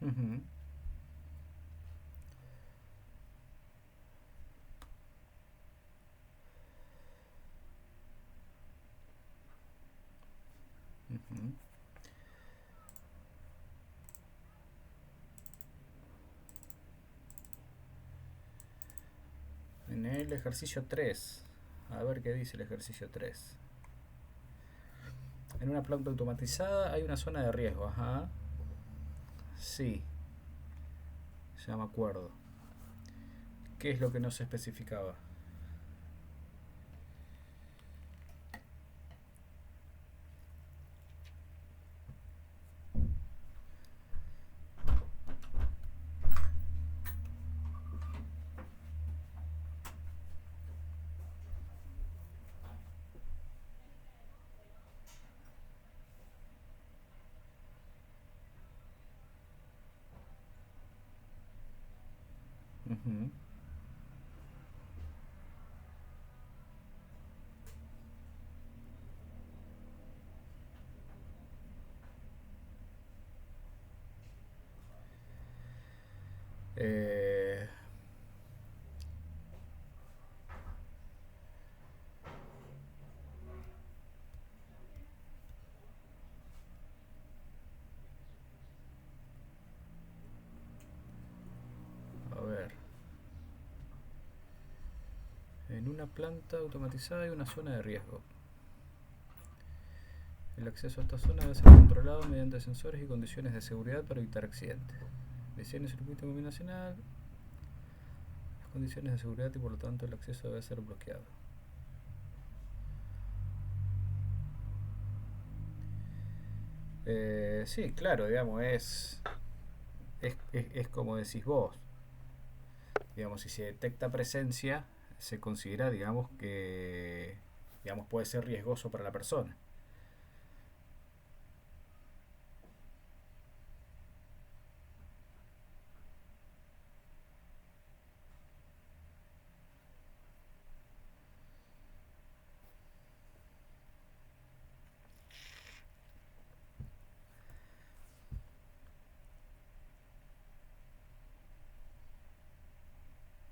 Ujú, ujú. En el ejercicio 3, a ver qué dice el ejercicio 3. En una planta automatizada hay una zona de riesgo, ajá. Sí, ya me acuerdo. ¿Qué es lo que no se especificaba? Ujú. Eh, a ver, en una planta automatizada hay una zona de riesgo. El acceso a esta zona debe ser controlado mediante sensores y condiciones de seguridad para evitar accidentes. Diseño de circuito combinacional, las condiciones de seguridad y por lo tanto el acceso debe ser bloqueado. Sí, claro, digamos, es como decís vos. Digamos, si se detecta presencia, se considera, digamos, que digamos, puede ser riesgoso para la persona.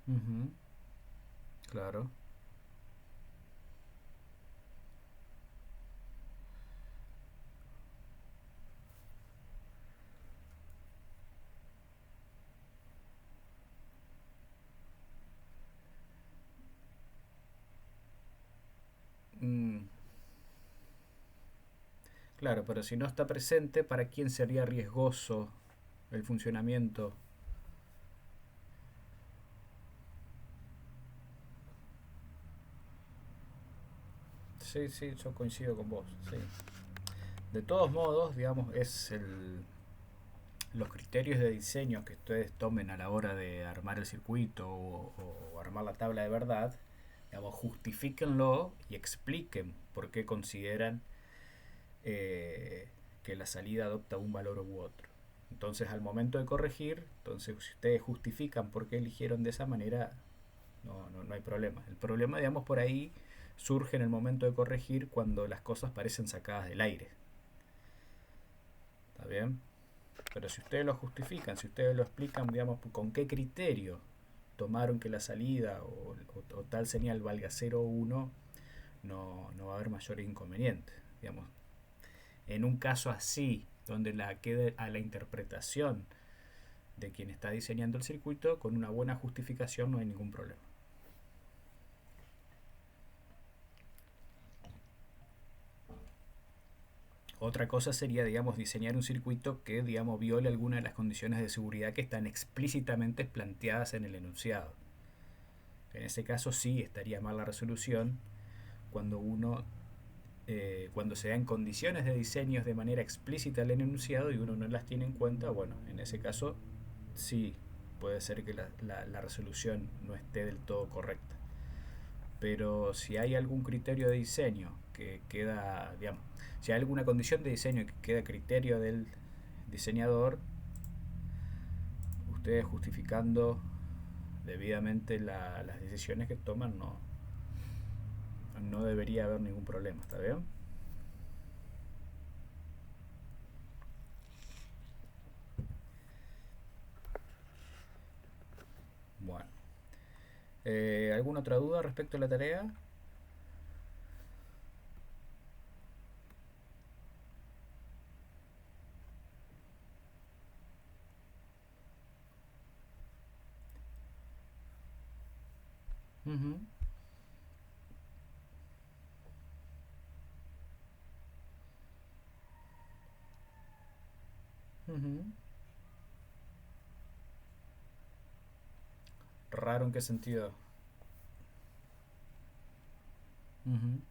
Ujú, claro. Mm, claro, pero si no está presente, ¿para quién sería riesgoso el funcionamiento? Sí, sí, yo coincido con vos. Sí. De todos modos, digamos, los criterios de diseño que ustedes tomen a la hora de armar el circuito o armar la tabla de verdad, digamos, justifíquenlo y expliquen por qué consideran eh, que la salida adopta un valor u otro. Entonces, al momento de corregir, entonces, si ustedes justifican por qué eligieron de esa manera, no hay problema. El problema, digamos, por ahí surge en el momento de corregir cuando las cosas parecen sacadas del aire. ¿Está bien? Pero si ustedes lo justifican, si ustedes lo explican, digamos, con qué criterio tomaron que la salida o tal señal valga 0 o 1, no va a haber mayores inconvenientes. Digamos, en un caso así, donde la quede a la interpretación de quien está diseñando el circuito, con una buena justificación no hay ningún problema. Otra cosa sería, digamos, diseñar un circuito que, digamos, viole alguna de las condiciones de seguridad que están explícitamente planteadas en el enunciado. En ese caso sí estaría mal la resolución cuando cuando se dan condiciones de diseño de manera explícita el enunciado y uno no las tiene en cuenta, bueno, en ese caso sí puede ser que la resolución no esté del todo correcta. Pero si hay algún criterio de diseño que queda, digamos, si hay alguna condición de diseño que queda a criterio del diseñador, ustedes justificando debidamente las decisiones que toman, no debería haber ningún problema, ¿está bien? ¿Alguna otra duda respecto a la tarea? Ujú, ujú. ¿Raro en qué sentido? Ujú,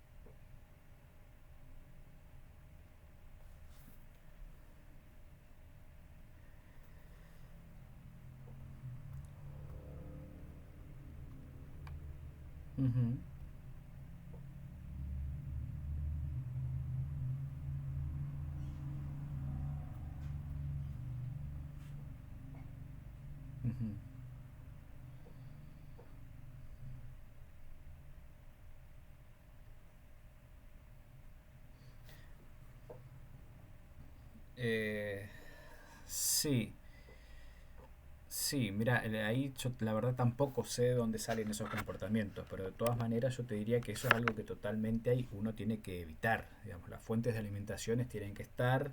ujú, ujú. Eh, sí, sí, mira, ahí yo la verdad tampoco sé de dónde salen esos comportamientos, pero de todas maneras yo te diría que eso es algo que totalmente hay, uno tiene que evitar. Digamos, las fuentes de alimentaciones tienen que estar,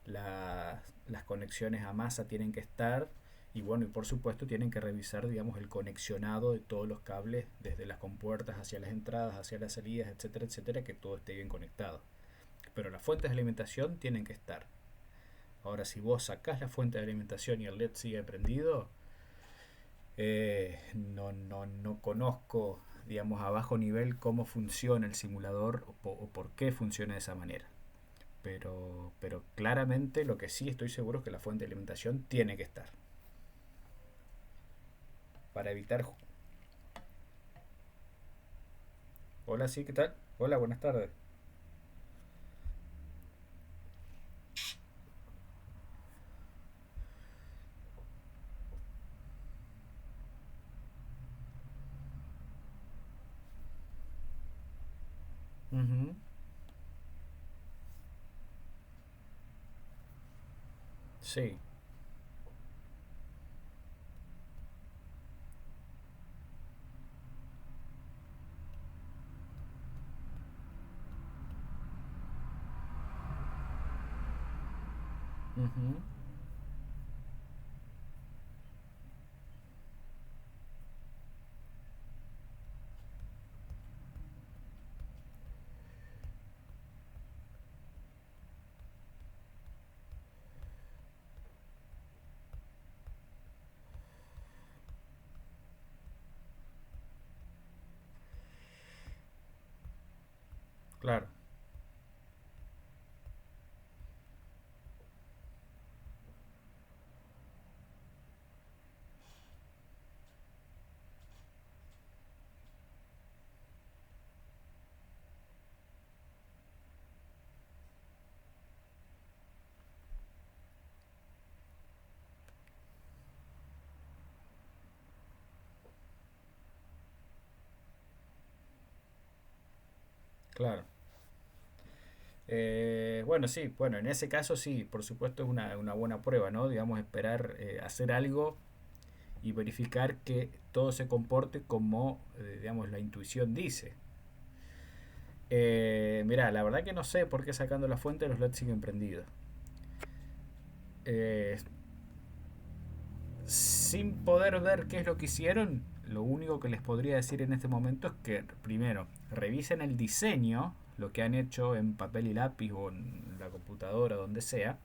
las conexiones a masa tienen que estar, y bueno, y por supuesto tienen que revisar, digamos, el conexionado de todos los cables, desde las compuertas hacia las entradas, hacia las salidas, etcétera, etcétera, que todo esté bien conectado. Pero las fuentes de alimentación tienen que estar. Ahora, si vos sacás la fuente de alimentación y el LED sigue prendido, no conozco, digamos, a bajo nivel cómo funciona el simulador o por qué funciona de esa manera. Pero claramente lo que sí estoy seguro es que la fuente de alimentación tiene que estar para evitar... Hola, sí, ¿qué tal? Hola, buenas tardes. Ujú, sí. Ujú, claro, claro. Bueno, sí, bueno, en ese caso sí, por supuesto es una buena prueba, ¿no? Digamos, esperar, hacer algo y verificar que todo se comporte como, digamos, la intuición dice. Mira, la verdad que no sé por qué sacando la fuente los LEDs siguen prendidos. Eh, Sin poder ver qué es lo que hicieron, lo único que les podría decir en este momento es que primero revisen el diseño, lo que han hecho en papel y lápiz o en la computadora, donde sea,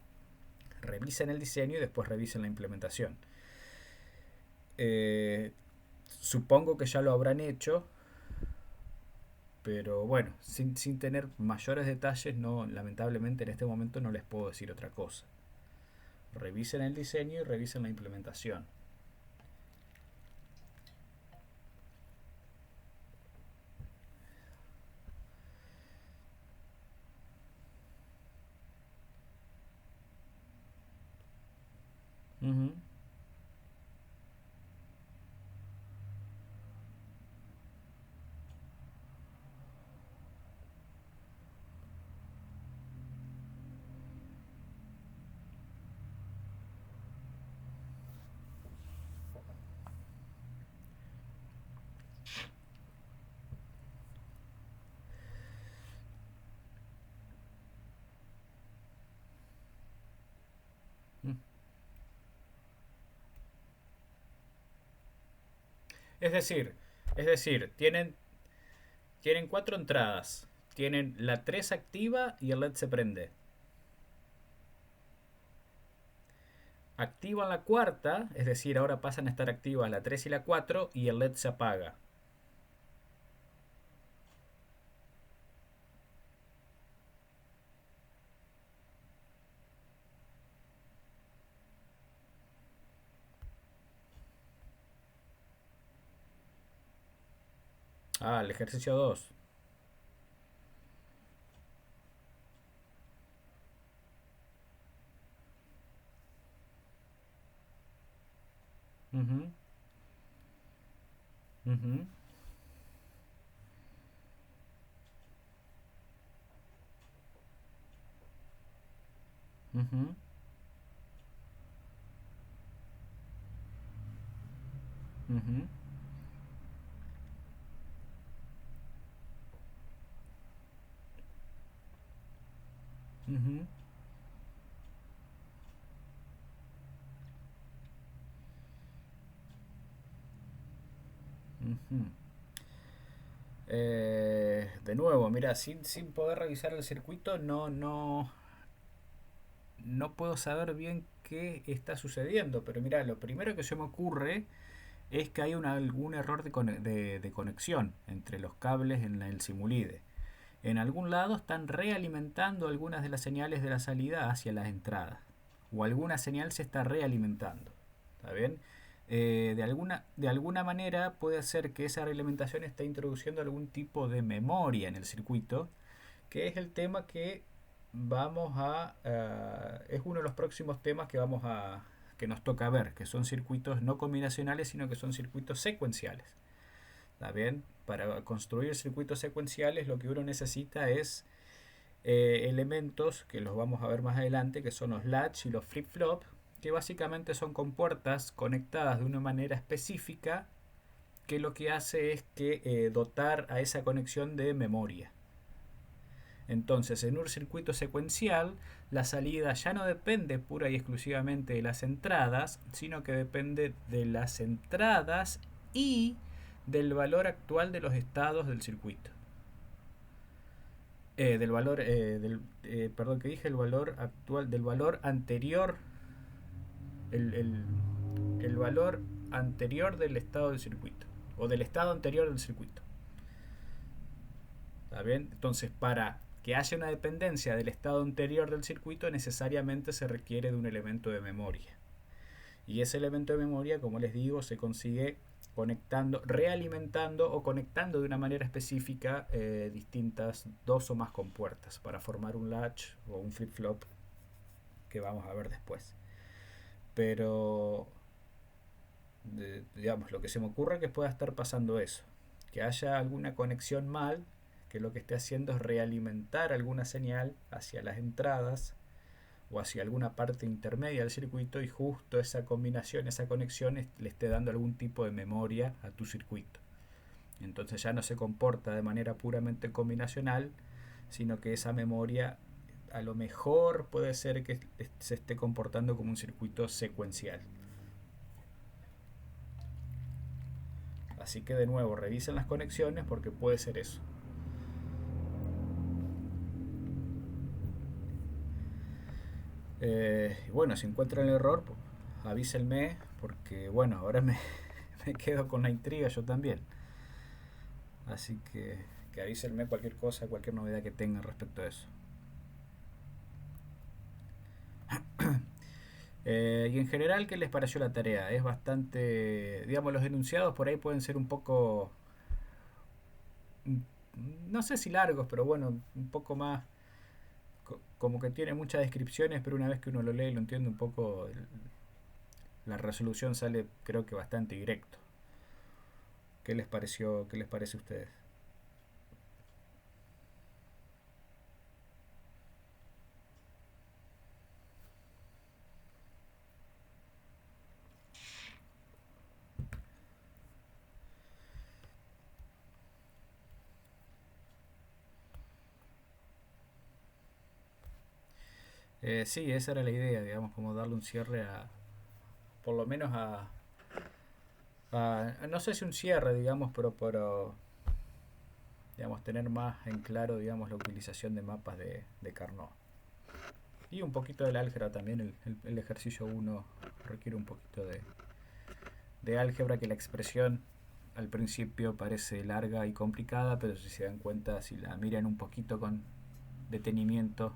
revisen el diseño y después revisen la implementación. Eh, Supongo que ya lo habrán hecho, pero bueno, sin tener mayores detalles, no, lamentablemente en este momento no les puedo decir otra cosa. Revisen el diseño y revisen la implementación. Ujú, Es decir, es decir, tienen cuatro entradas. Tienen la 3 activa y el LED se prende. Activan la cuarta, es decir, ahora pasan a estar activas la 3 y la 4 y el LED se apaga. Ah, el ejercicio 2. Ujú, ujú, ujú, ujú, ujú, ujú. De nuevo, mira, sin poder revisar el circuito, no puedo saber bien qué está sucediendo. Pero mira, lo primero que se me ocurre es que hay algún error de conexión entre los cables en el simulide. En algún lado están realimentando algunas de las señales de la salida hacia las entradas. O alguna señal se está realimentando. ¿Está bien? De alguna manera puede ser que esa realimentación esté introduciendo algún tipo de memoria en el circuito, que es el tema que es uno de los próximos temas que nos toca ver, que son circuitos no combinacionales, sino que son circuitos secuenciales. ¿Está bien? Para construir circuitos secuenciales lo que uno necesita es elementos que los vamos a ver más adelante, que son los latch y los flip-flop, que básicamente son compuertas conectadas de una manera específica, que lo que hace es que dotar a esa conexión de memoria. Entonces, en un circuito secuencial, la salida ya no depende pura y exclusivamente de las entradas, sino que depende de las entradas y del valor actual de los estados del circuito. Del valor, perdón, que dije el valor actual, del valor anterior, el, el, el valor anterior del estado del circuito, o del estado anterior del circuito. ¿Está bien? Entonces, para que haya una dependencia del estado anterior del circuito, necesariamente se requiere de un elemento de memoria. Y ese elemento de memoria, como les digo, se consigue conectando, realimentando o conectando de una manera específica distintas dos o más compuertas para formar un latch o un flip-flop que vamos a ver después. Pero, digamos, lo que se me ocurre es que pueda estar pasando eso, que haya alguna conexión mal, que lo que esté haciendo es realimentar alguna señal hacia las entradas o hacia alguna parte intermedia del circuito, y justo esa combinación, esa conexión le esté dando algún tipo de memoria a tu circuito. Entonces ya no se comporta de manera puramente combinacional, sino que esa memoria a lo mejor puede ser que se esté comportando como un circuito secuencial. Así que de nuevo, revisen las conexiones porque puede ser eso. Bueno, si encuentran el error, pues, avísenme porque bueno, ahora me quedo con la intriga yo también. Así que avísenme cualquier cosa, cualquier novedad que tengan respecto a eso. Y en general, ¿qué les pareció la tarea? Es bastante, digamos, los enunciados por ahí pueden ser un poco, no sé si largos, pero bueno, un poco más, como que tiene muchas descripciones, pero una vez que uno lo lee y lo entiende un poco, la resolución sale creo que bastante directo. ¿Qué les pareció? ¿Qué les parece a ustedes? Sí, esa era la idea, digamos, como darle un cierre por lo menos No sé si un cierre, digamos, pero digamos, tener más en claro, digamos, la utilización de mapas de Carnot. Y un poquito del álgebra también, el ejercicio uno requiere un poquito de álgebra, que la expresión al principio parece larga y complicada, pero si se dan cuenta, si la miran un poquito con detenimiento,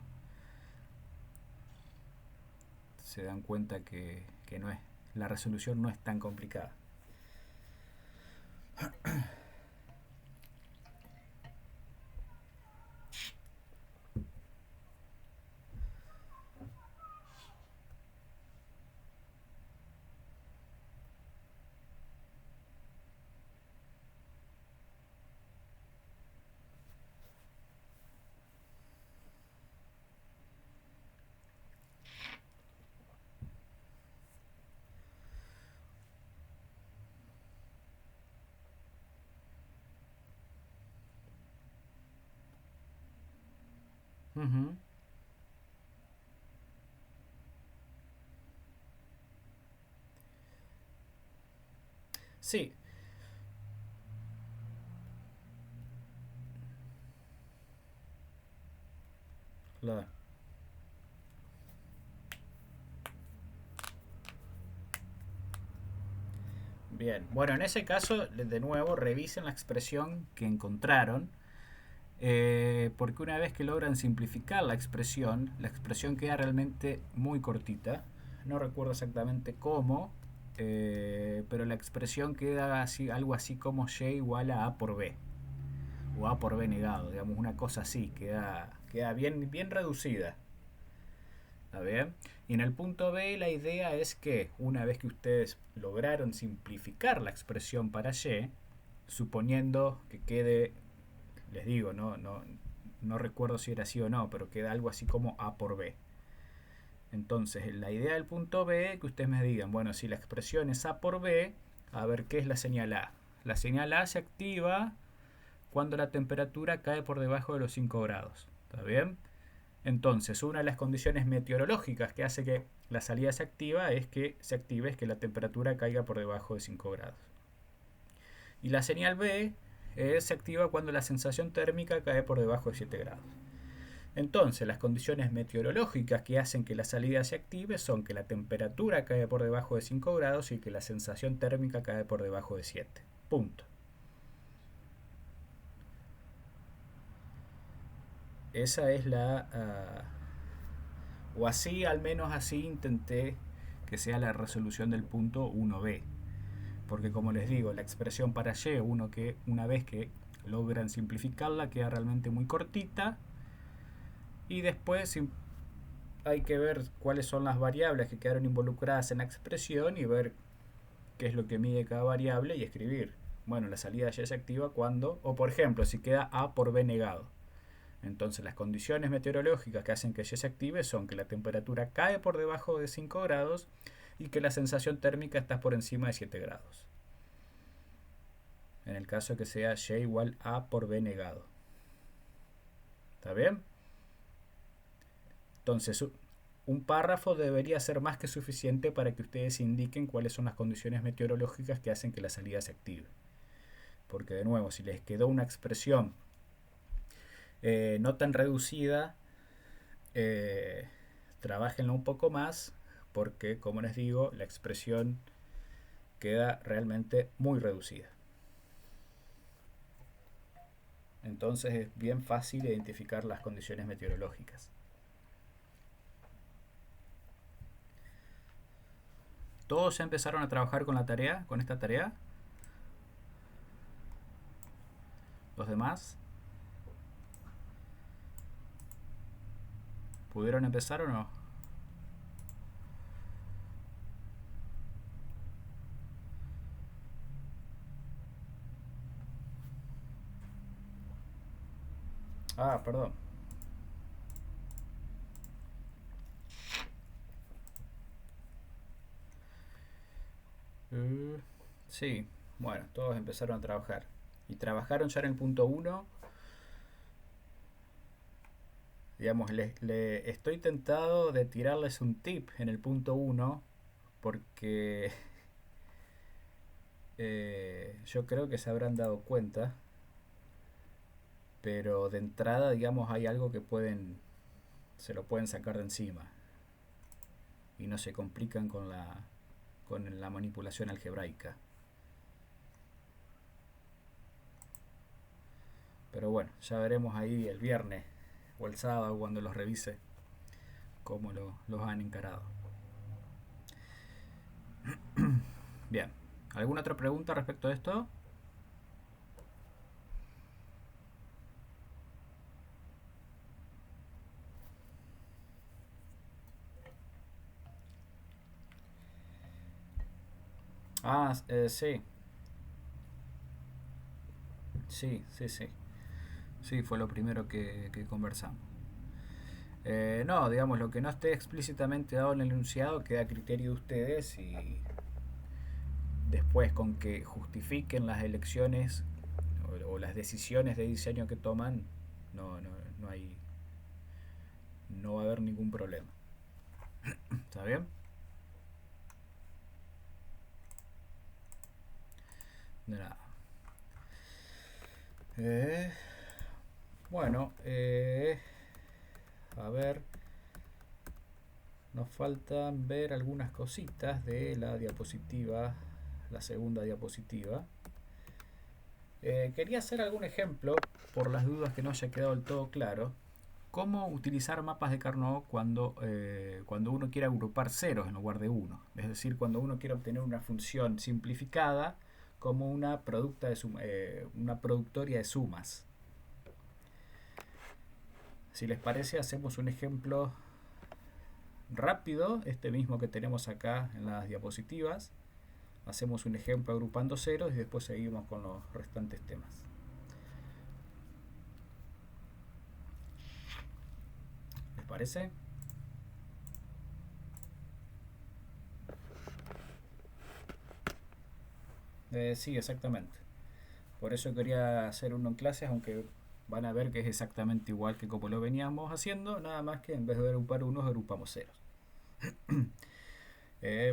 se dan cuenta que no es, la resolución no es tan complicada. Ujú. Sí, la, bien. Bueno, en ese caso, de nuevo, revisen la expresión que encontraron, porque una vez que logran simplificar la expresión queda realmente muy cortita. No recuerdo exactamente cómo, pero la expresión queda así, algo así como y igual a por b, o a por b negado, digamos, una cosa así, queda bien, bien reducida. ¿Está bien? Y en el punto B la idea es que una vez que ustedes lograron simplificar la expresión para y, suponiendo que quede, les digo, no recuerdo si era así o no, pero queda algo así como A por B. Entonces, la idea del punto B es que ustedes me digan, bueno, si la expresión es A por B, a ver qué es la señal A. La señal A se activa cuando la temperatura cae por debajo de los 5 grados. ¿Está bien? Entonces, una de las condiciones meteorológicas que hace que la salida se activa es que se active es que la temperatura caiga por debajo de 5 grados. Y la señal B se activa cuando la sensación térmica cae por debajo de 7 grados. Entonces, las condiciones meteorológicas que hacen que la salida se active son que la temperatura cae por debajo de 5 grados y que la sensación térmica cae por debajo de 7. Punto. Esa es o así, al menos así intenté que sea la resolución del punto 1b. Porque como les digo, la expresión para y, una vez que logran simplificarla, queda realmente muy cortita. Y después hay que ver cuáles son las variables que quedaron involucradas en la expresión y ver qué es lo que mide cada variable y escribir. Bueno, la salida y se activa cuando, o por ejemplo, si queda A por B negado. Entonces las condiciones meteorológicas que hacen que y se active son que la temperatura cae por debajo de 5 grados y que la sensación térmica está por encima de 7 grados. En el caso de que sea y igual A por B negado. ¿Está bien? Entonces, un párrafo debería ser más que suficiente para que ustedes indiquen cuáles son las condiciones meteorológicas que hacen que la salida se active. Porque de nuevo, si les quedó una expresión no tan reducida, eh, trabajenla un poco más, porque como les digo, la expresión queda realmente muy reducida. Entonces es bien fácil identificar las condiciones meteorológicas. ¿Todos ya empezaron a trabajar con la tarea, con esta tarea? ¿Los demás? ¿Pudieron empezar o no? Ah, perdón. Sí, bueno, todos empezaron a trabajar. Y trabajaron ya en el punto uno. Digamos, estoy tentado de tirarles un tip en el punto uno porque Yo creo que se habrán dado cuenta, pero de entrada, digamos, hay algo que se lo pueden sacar de encima y no se complican con la manipulación algebraica. Pero bueno, ya veremos ahí el viernes o el sábado cuando los revise cómo los han encarado. Bien, ¿alguna otra pregunta respecto a esto? Sí, sí. Sí, fue lo primero que conversamos. No, digamos, lo que no esté explícitamente dado en el enunciado queda a criterio de ustedes y después con que justifiquen las elecciones o las decisiones de diseño que toman, no, no, no hay, no va a haber ningún problema. ¿Está bien? De nada. Eh, bueno, a ver, nos faltan ver algunas cositas de la diapositiva, la segunda diapositiva. Quería hacer algún ejemplo, por las dudas que no haya quedado del todo claro, cómo utilizar mapas de Carnot cuando uno quiere agrupar ceros en lugar de uno. Es decir, cuando uno quiere obtener una función simplificada como una productoria de sumas. Si les parece, hacemos un ejemplo rápido, este mismo que tenemos acá en las diapositivas. Hacemos un ejemplo agrupando ceros y después seguimos con los restantes temas. ¿Les parece? Sí, exactamente. Por eso quería hacer uno en clases, aunque van a ver que es exactamente igual que como lo veníamos haciendo, nada más que en vez de agrupar unos, agrupamos ceros.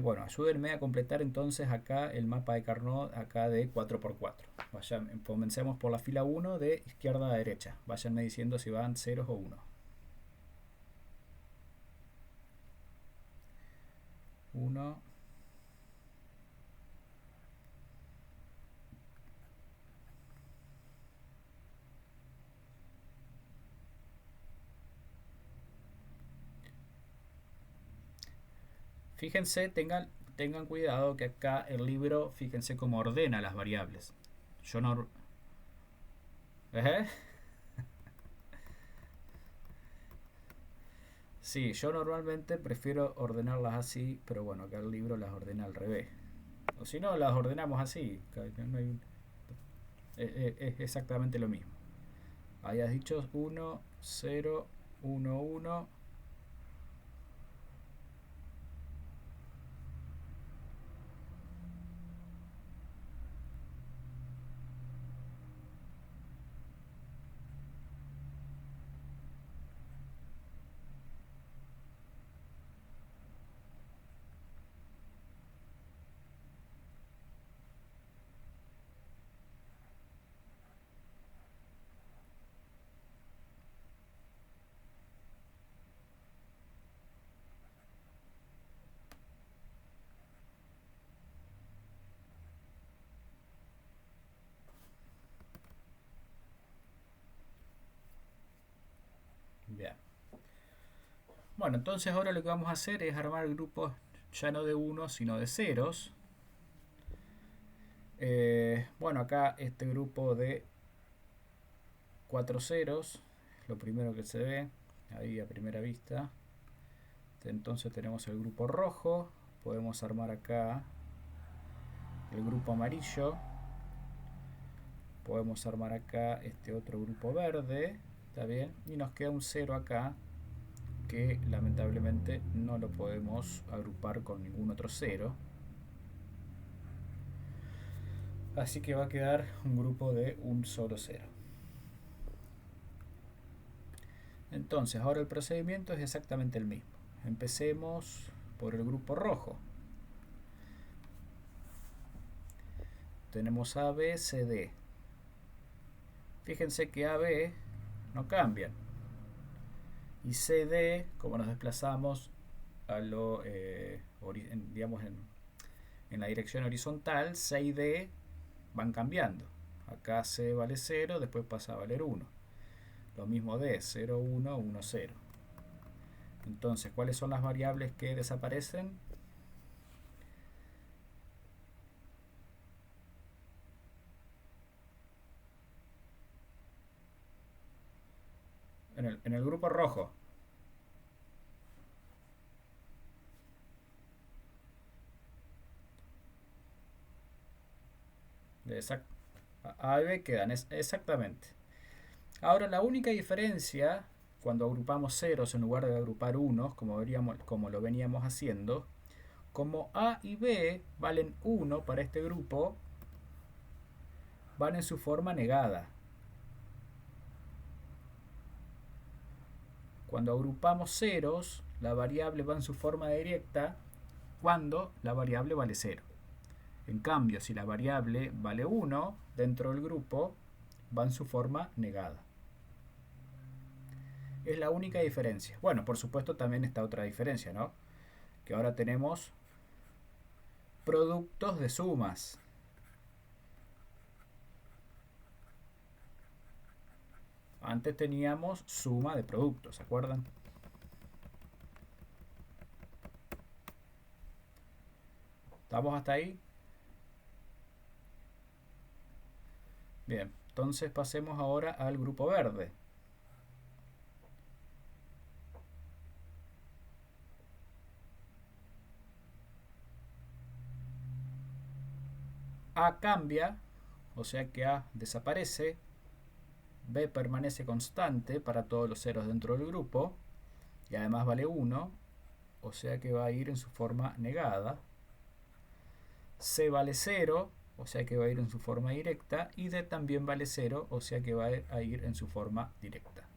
Bueno, ayúdenme a completar entonces acá el mapa de Carnot acá de 4x4. Comencemos por la fila 1 de izquierda a derecha. Váyanme diciendo si van ceros o 1. 1. Fíjense, tengan cuidado que acá el libro, fíjense cómo ordena las variables. Yo no... ¿Eh? Sí, yo normalmente prefiero ordenarlas así, pero bueno, acá el libro las ordena al revés. O si no, las ordenamos así. No hay es exactamente lo mismo. Hayas dicho 1, 0, 1, 1. Bien. Bueno, entonces ahora lo que vamos a hacer es armar grupos ya no de unos, sino de ceros. Bueno, acá este grupo de 4 ceros es lo primero que se ve ahí a primera vista. Entonces tenemos el grupo rojo. Podemos armar acá el grupo amarillo. Podemos armar acá este otro grupo verde. ¿Está bien? Y nos queda un 0 acá, que lamentablemente no lo podemos agrupar con ningún otro 0. Así que va a quedar un grupo de un solo 0. Entonces, ahora el procedimiento es exactamente el mismo. Empecemos por el grupo rojo. tenemos A, B, C, D. Fíjense que A, B no cambian. Y C, D, como nos desplazamos a lo, digamos en la dirección horizontal, C y D van cambiando. Acá C vale 0, después pasa a valer 1. Lo mismo D, 0, 1, 1, 0. Entonces, ¿cuáles son las variables que desaparecen? En el grupo rojo. A y B quedan, exactamente. Ahora, la única diferencia cuando agrupamos ceros en lugar de agrupar unos, como lo veníamos haciendo, como A y B valen 1 para este grupo, van en su forma negada. Cuando agrupamos ceros, la variable va en su forma directa cuando la variable vale 0. En cambio, si la variable vale 1 dentro del grupo, va en su forma negada. Es la única diferencia. Bueno, por supuesto también está otra diferencia, ¿no? Que ahora tenemos productos de sumas. Antes teníamos suma de productos, ¿se acuerdan? ¿Estamos hasta ahí? Bien, entonces pasemos ahora al grupo verde. A cambia, o sea que A desaparece. B permanece constante para todos los ceros dentro del grupo. Y además vale 1, o sea que va a ir en su forma negada. C vale 0, o sea que va a ir en su forma directa. Y D también vale 0, o sea que va a ir en su forma directa.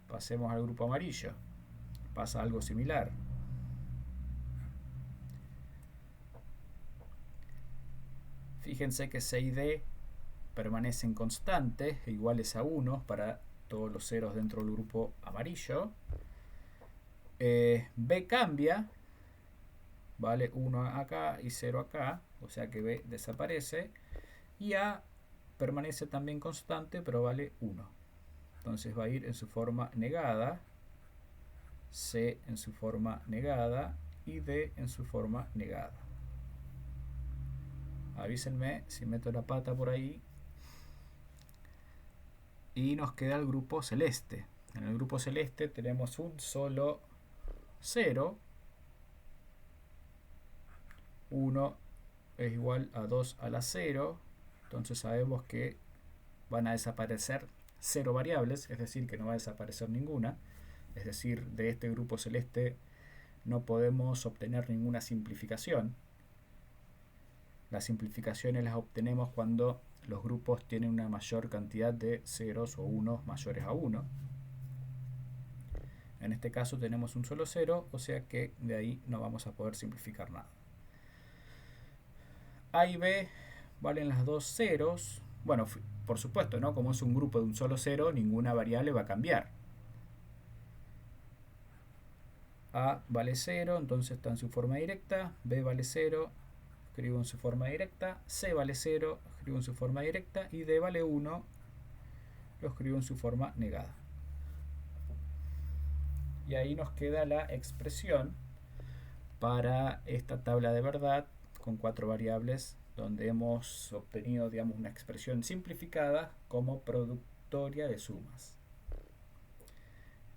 Pasemos al grupo amarillo. Pasa algo similar. Fíjense que C y D permanecen constantes, iguales a 1 para todos los ceros dentro del grupo amarillo. B cambia, vale 1 acá y 0 acá, o sea que B desaparece. Y A permanece también constante, pero vale 1. Entonces va a ir en su forma negada, C en su forma negada y D en su forma negada. Avísenme si meto la pata por ahí. Y nos queda el grupo celeste. En el grupo celeste tenemos un solo 0. 1 es igual a 2 a la 0. Entonces sabemos que van a desaparecer 0 variables, es decir, que no va a desaparecer ninguna. Es decir, de este grupo celeste no podemos obtener ninguna simplificación. Las simplificaciones las obtenemos cuando los grupos tienen una mayor cantidad de ceros o unos mayores a 1. En este caso tenemos un solo 0, o sea que de ahí no vamos a poder simplificar nada. A y B valen las dos ceros. Bueno, por supuesto, ¿no? Como es un grupo de un solo 0, ninguna variable va a cambiar. A vale 0, entonces está en su forma directa. B vale 0, escribo en su forma directa. C vale 0, escribo en su forma directa. Y D vale 1, lo escribo en su forma negada. Y ahí nos queda la expresión para esta tabla de verdad con 4 variables, donde hemos obtenido, digamos, una expresión simplificada como productoria de sumas.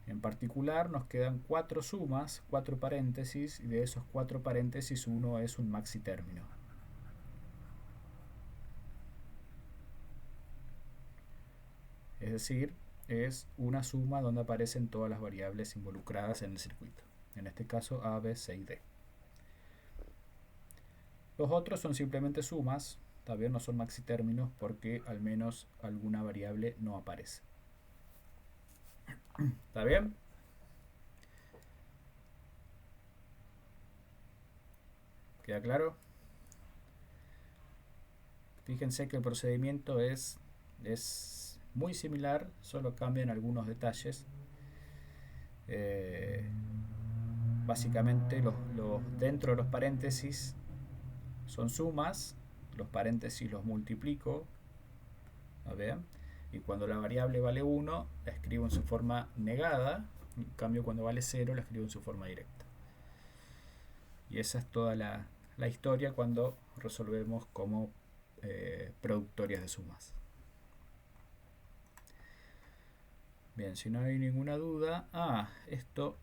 En particular nos quedan 4 sumas, 4 paréntesis, y de esos 4 paréntesis uno es un maxi término. Es decir, es una suma donde aparecen todas las variables involucradas en el circuito. En este caso A, B, C y D. Los otros son simplemente sumas, también no son maxi términos porque al menos alguna variable no aparece. ¿Está bien? ¿Queda claro? Fíjense que el procedimiento es muy similar, solo cambian algunos detalles. Eh, Básicamente dentro de los paréntesis son sumas, los paréntesis los multiplico, a ver, y cuando la variable vale 1 la escribo en su forma negada, en cambio cuando vale 0 la escribo en su forma directa. Y esa es toda la historia cuando resolvemos como productorias de sumas. Bien, si no hay ninguna duda, esto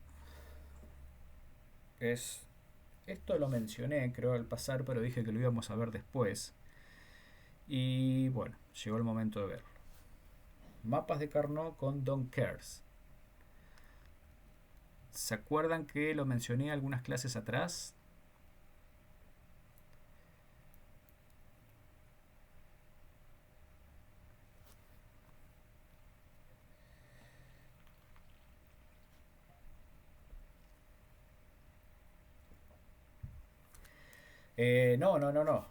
lo mencioné creo al pasar, pero dije que lo íbamos a ver después. Y bueno, llegó el momento de verlo. Mapas de Carnot con Don't Cares. ¿Se acuerdan que lo mencioné algunas clases atrás? No, no, no, no.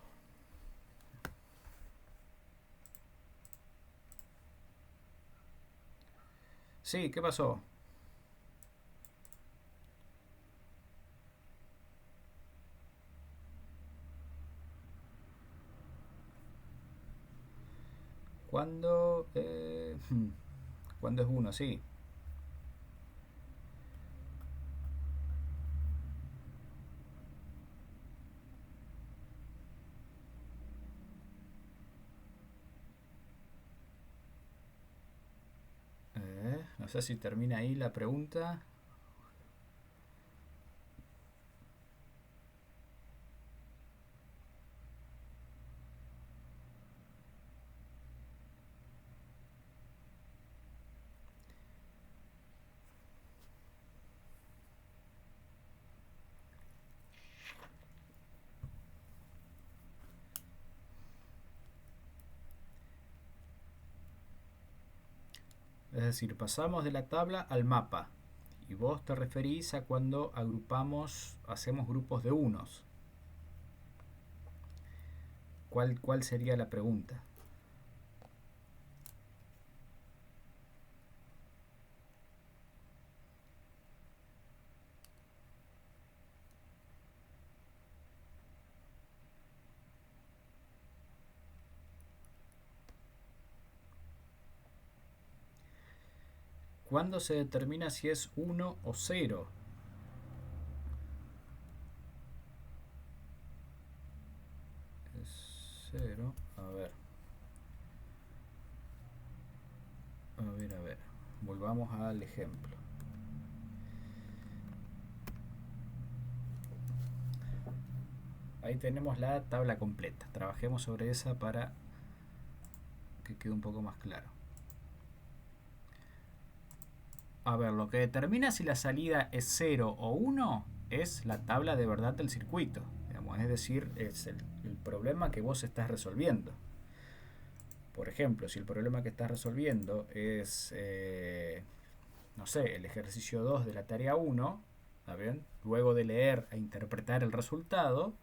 Sí, ¿qué pasó? ¿Cuándo? ¿Cuándo es uno? Sí. No sé si termina ahí la pregunta. Es decir, pasamos de la tabla al mapa. Y vos te referís a cuando agrupamos, hacemos grupos de unos. ¿Cuál sería la pregunta? ¿Cuándo se determina si es 1 o 0? Es 0. A ver. A ver. Volvamos al ejemplo. Ahí tenemos la tabla completa. Trabajemos sobre esa para que quede un poco más claro. A ver, lo que determina si la salida es 0 o 1 es la tabla de verdad del circuito. Digamos, es decir, es el problema que vos estás resolviendo. Por ejemplo, si el problema que estás resolviendo es, no sé, el ejercicio 2 de la tarea 1, ¿está bien? Luego de leer e interpretar el resultado,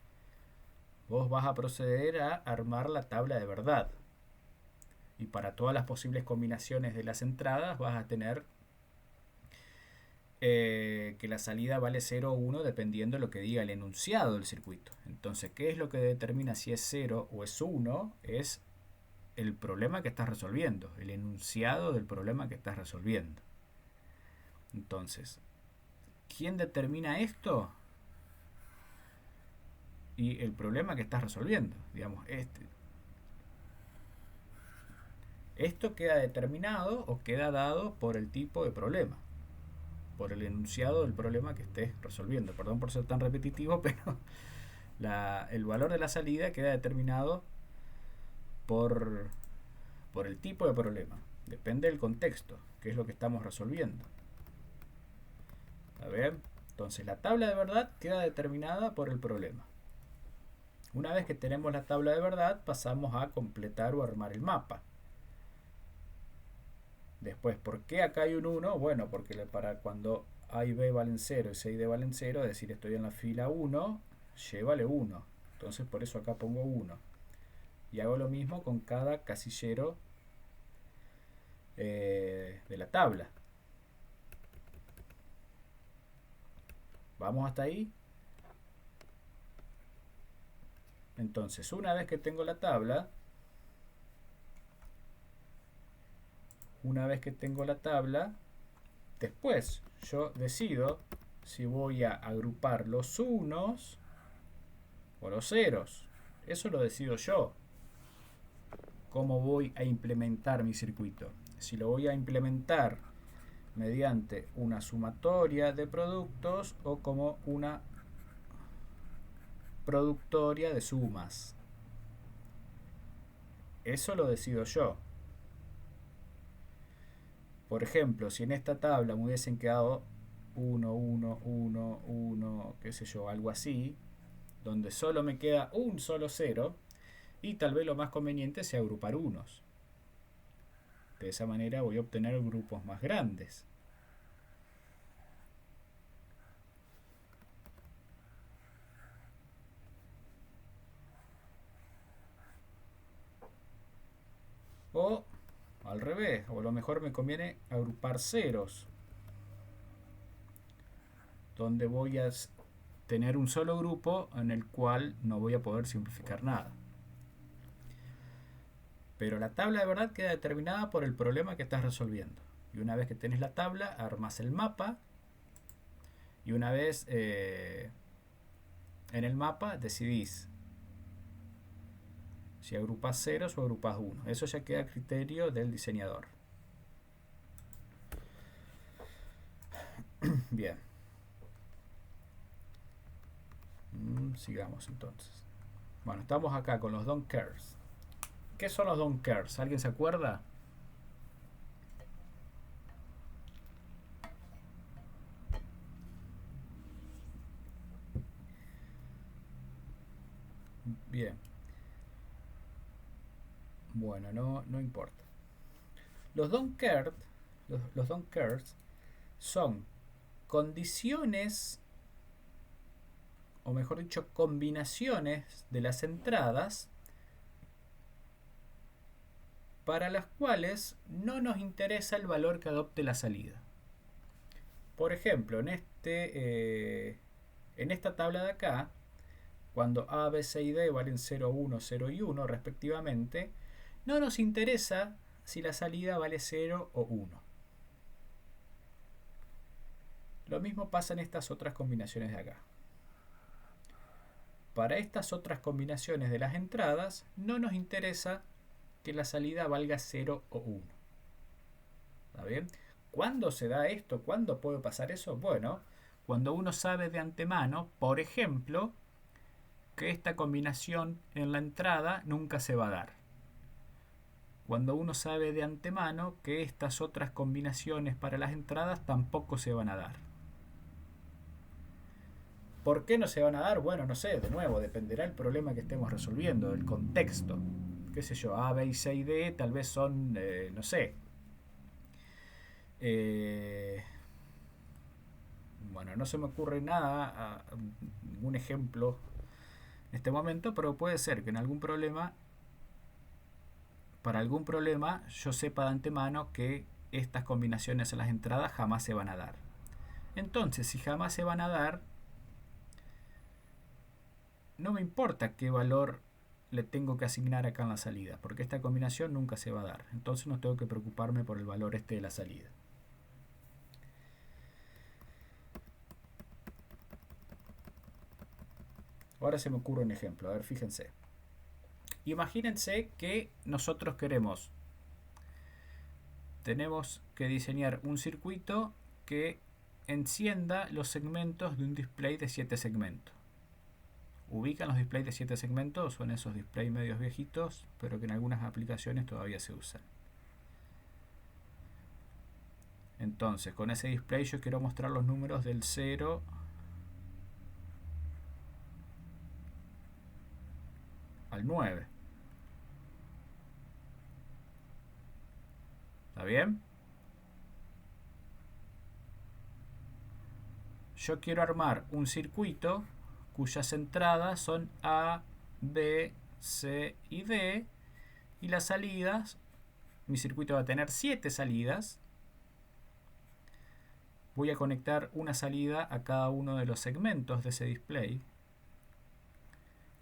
vos vas a proceder a armar la tabla de verdad. Y para todas las posibles combinaciones de las entradas vas a tener que la salida vale 0 o 1 dependiendo de lo que diga el enunciado del circuito. Entonces, ¿qué es lo que determina si es 0 o es 1? Es el problema que estás resolviendo, el enunciado del problema que estás resolviendo. Entonces, ¿quién determina esto? Y el problema que estás resolviendo, digamos, esto queda determinado o queda dado por el tipo de problema, por el enunciado del problema que estés resolviendo. Perdón por ser tan repetitivo, pero el valor de la salida queda determinado por, por el tipo de problema. Depende del contexto, que es lo que estamos resolviendo. A ver, entonces la tabla de verdad queda determinada por el problema. Una vez que tenemos la tabla de verdad, pasamos a completar o armar el mapa. Después, ¿por qué acá hay un 1? Bueno, porque para cuando A y B valen 0 y C y D valen 0, es decir, estoy en la fila 1, Y vale 1. Entonces por eso acá pongo 1. Y hago lo mismo con cada casillero de la tabla. ¿Vamos hasta ahí? Entonces, una vez que tengo la tabla, después yo decido si voy a agrupar los unos o los ceros. Eso lo decido yo. ¿Cómo voy a implementar mi circuito? Si lo voy a implementar mediante una sumatoria de productos o como una productoria de sumas. Eso lo decido yo. Por ejemplo, si en esta tabla me hubiesen quedado 1, 1, 1, 1, qué sé yo, algo así, donde solo me queda un solo cero, y tal vez lo más conveniente sea agrupar unos. De esa manera voy a obtener grupos más grandes. O al revés, o a lo mejor me conviene agrupar ceros, donde voy a tener un solo grupo en el cual no voy a poder simplificar nada. Pero la tabla de verdad queda determinada por el problema que estás resolviendo. Y una vez que tenés la tabla, armas el mapa. Y una vez en el mapa decidís si agrupas ceros o agrupas uno. Eso ya queda a criterio del diseñador. Bien. Sigamos entonces. Bueno, estamos acá con los don't cares. ¿Qué son los don't cares? ¿Alguien se acuerda? Bien. Bueno, no importa. Los don't care, los don't cares son condiciones, o mejor dicho, combinaciones de las entradas para las cuales no nos interesa el valor que adopte la salida. Por ejemplo, en esta tabla de acá, cuando A, B, C y D valen 0, 1, 0 y 1 respectivamente, no nos interesa si la salida vale 0 o 1. Lo mismo pasa en estas otras combinaciones de acá. Para estas otras combinaciones de las entradas, no nos interesa que la salida valga 0 o 1. ¿Está bien? ¿Cuándo se da esto? ¿Cuándo puede pasar eso? Bueno, cuando uno sabe de antemano, por ejemplo, que esta combinación en la entrada nunca se va a dar. Cuando uno sabe de antemano que estas otras combinaciones para las entradas tampoco se van a dar. ¿Por qué no se van a dar? Bueno, no sé, de nuevo, dependerá del problema que estemos resolviendo, del contexto. Qué sé yo, A, B y C y D tal vez son, no sé. Bueno, no se me ocurre nada, ningún ejemplo en este momento, pero puede ser que en algún problema, para algún problema, yo sepa de antemano que estas combinaciones en las entradas jamás se van a dar. Entonces, si jamás se van a dar, no me importa qué valor le tengo que asignar acá en la salida, porque esta combinación nunca se va a dar. Entonces no tengo que preocuparme por el valor este de la salida. Ahora se me ocurre un ejemplo. A ver, fíjense. Imagínense que nosotros tenemos que diseñar un circuito que encienda los segmentos de un display de 7 segmentos. ¿Ubican los displays de 7 segmentos? Son esos displays medios viejitos, pero que en algunas aplicaciones todavía se usan. Entonces, con ese display yo quiero mostrar los números del 0 al 9. ¿Está bien? Yo quiero armar un circuito cuyas entradas son A, B, C y D. Y las salidas, mi circuito va a tener 7 salidas. Voy a conectar una salida a cada uno de los segmentos de ese display,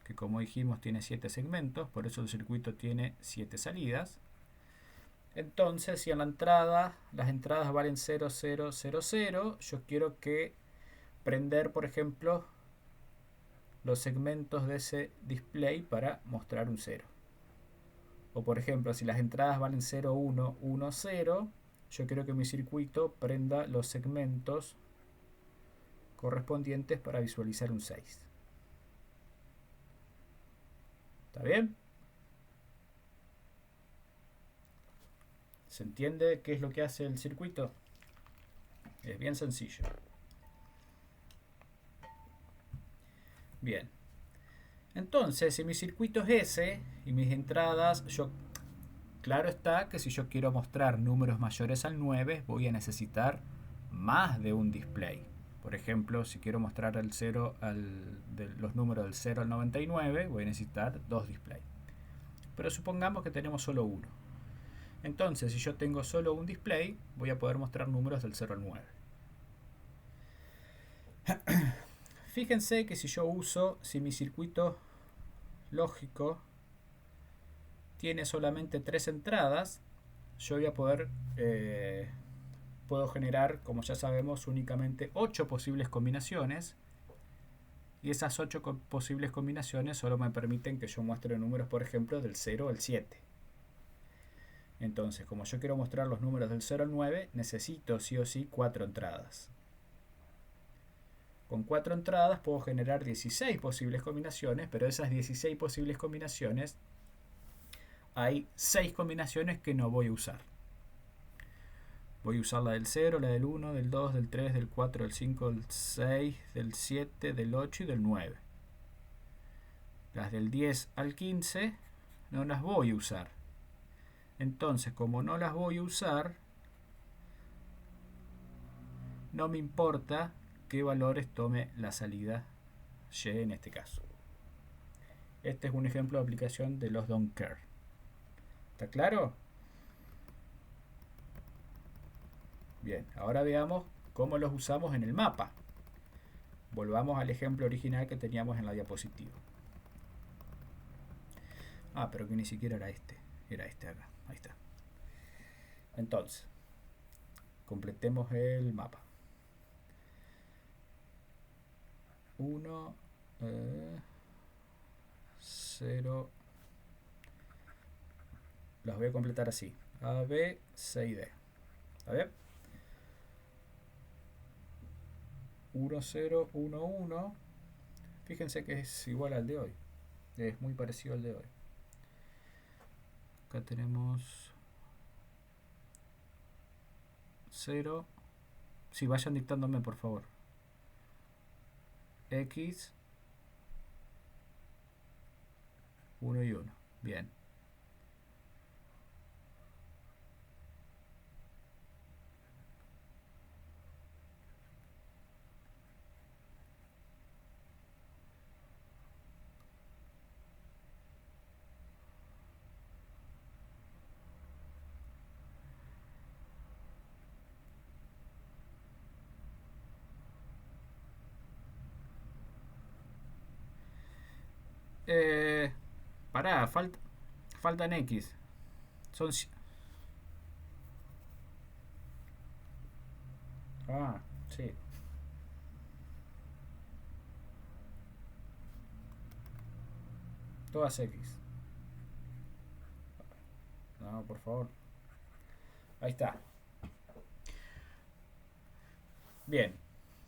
que como dijimos tiene 7 segmentos, por eso el circuito tiene 7 salidas. Entonces, si en la entrada las entradas valen 0, 0, 0, 0, yo quiero que prender, por ejemplo, los segmentos de ese display para mostrar un 0. O por ejemplo, si las entradas valen 0, 1, 1, 0, yo quiero que mi circuito prenda los segmentos correspondientes para visualizar un 6. ¿Está bien? ¿Se entiende qué es lo que hace el circuito? Es bien sencillo. Bien. Entonces, si mi circuito es ese y mis entradas, claro está que si yo quiero mostrar números mayores al 9, voy a necesitar más de un display. Por ejemplo, si quiero mostrar los números del 0 al 99, voy a necesitar 2 displays. Pero supongamos que tenemos solo uno. Entonces, si yo tengo solo un display, voy a poder mostrar números del 0 al 9. Fíjense que si mi circuito lógico tiene solamente 3 entradas, yo voy a puedo generar, como ya sabemos, únicamente 8 posibles combinaciones. Y esas 8 posibles combinaciones solo me permiten que yo muestre números, por ejemplo, del 0 al 7. Entonces, como yo quiero mostrar los números del 0 al 9, necesito sí o sí 4 entradas. Con 4 entradas puedo generar 16 posibles combinaciones, pero de esas 16 posibles combinaciones hay 6 combinaciones que no voy a usar. Voy a usar la del 0, la del 1, del 2, del 3, del 4, del 5, del 6, del 7, del 8 y del 9. Las del 10 al 15 no las voy a usar. Entonces, como no las voy a usar, no me importa qué valores tome la salida Y en este caso. Este es un ejemplo de aplicación de los don't care. ¿Está claro? Bien, ahora veamos cómo los usamos en el mapa. Volvamos al ejemplo original que teníamos en la diapositiva. Pero que ni siquiera era este. Era este acá. Ahí está. Entonces, completemos el mapa. 1, 0. Los voy a completar así. A, B, C y D. ¿Está bien? 1, 0, 1, 1. Fíjense que es igual al de hoy. Es muy parecido al de hoy. Acá tenemos 0. Si vayan dictándome, por favor. X, 1 y 1. Bien. Pará, faltan X. Son... sí. Todas X. No, por favor. Ahí está. Bien.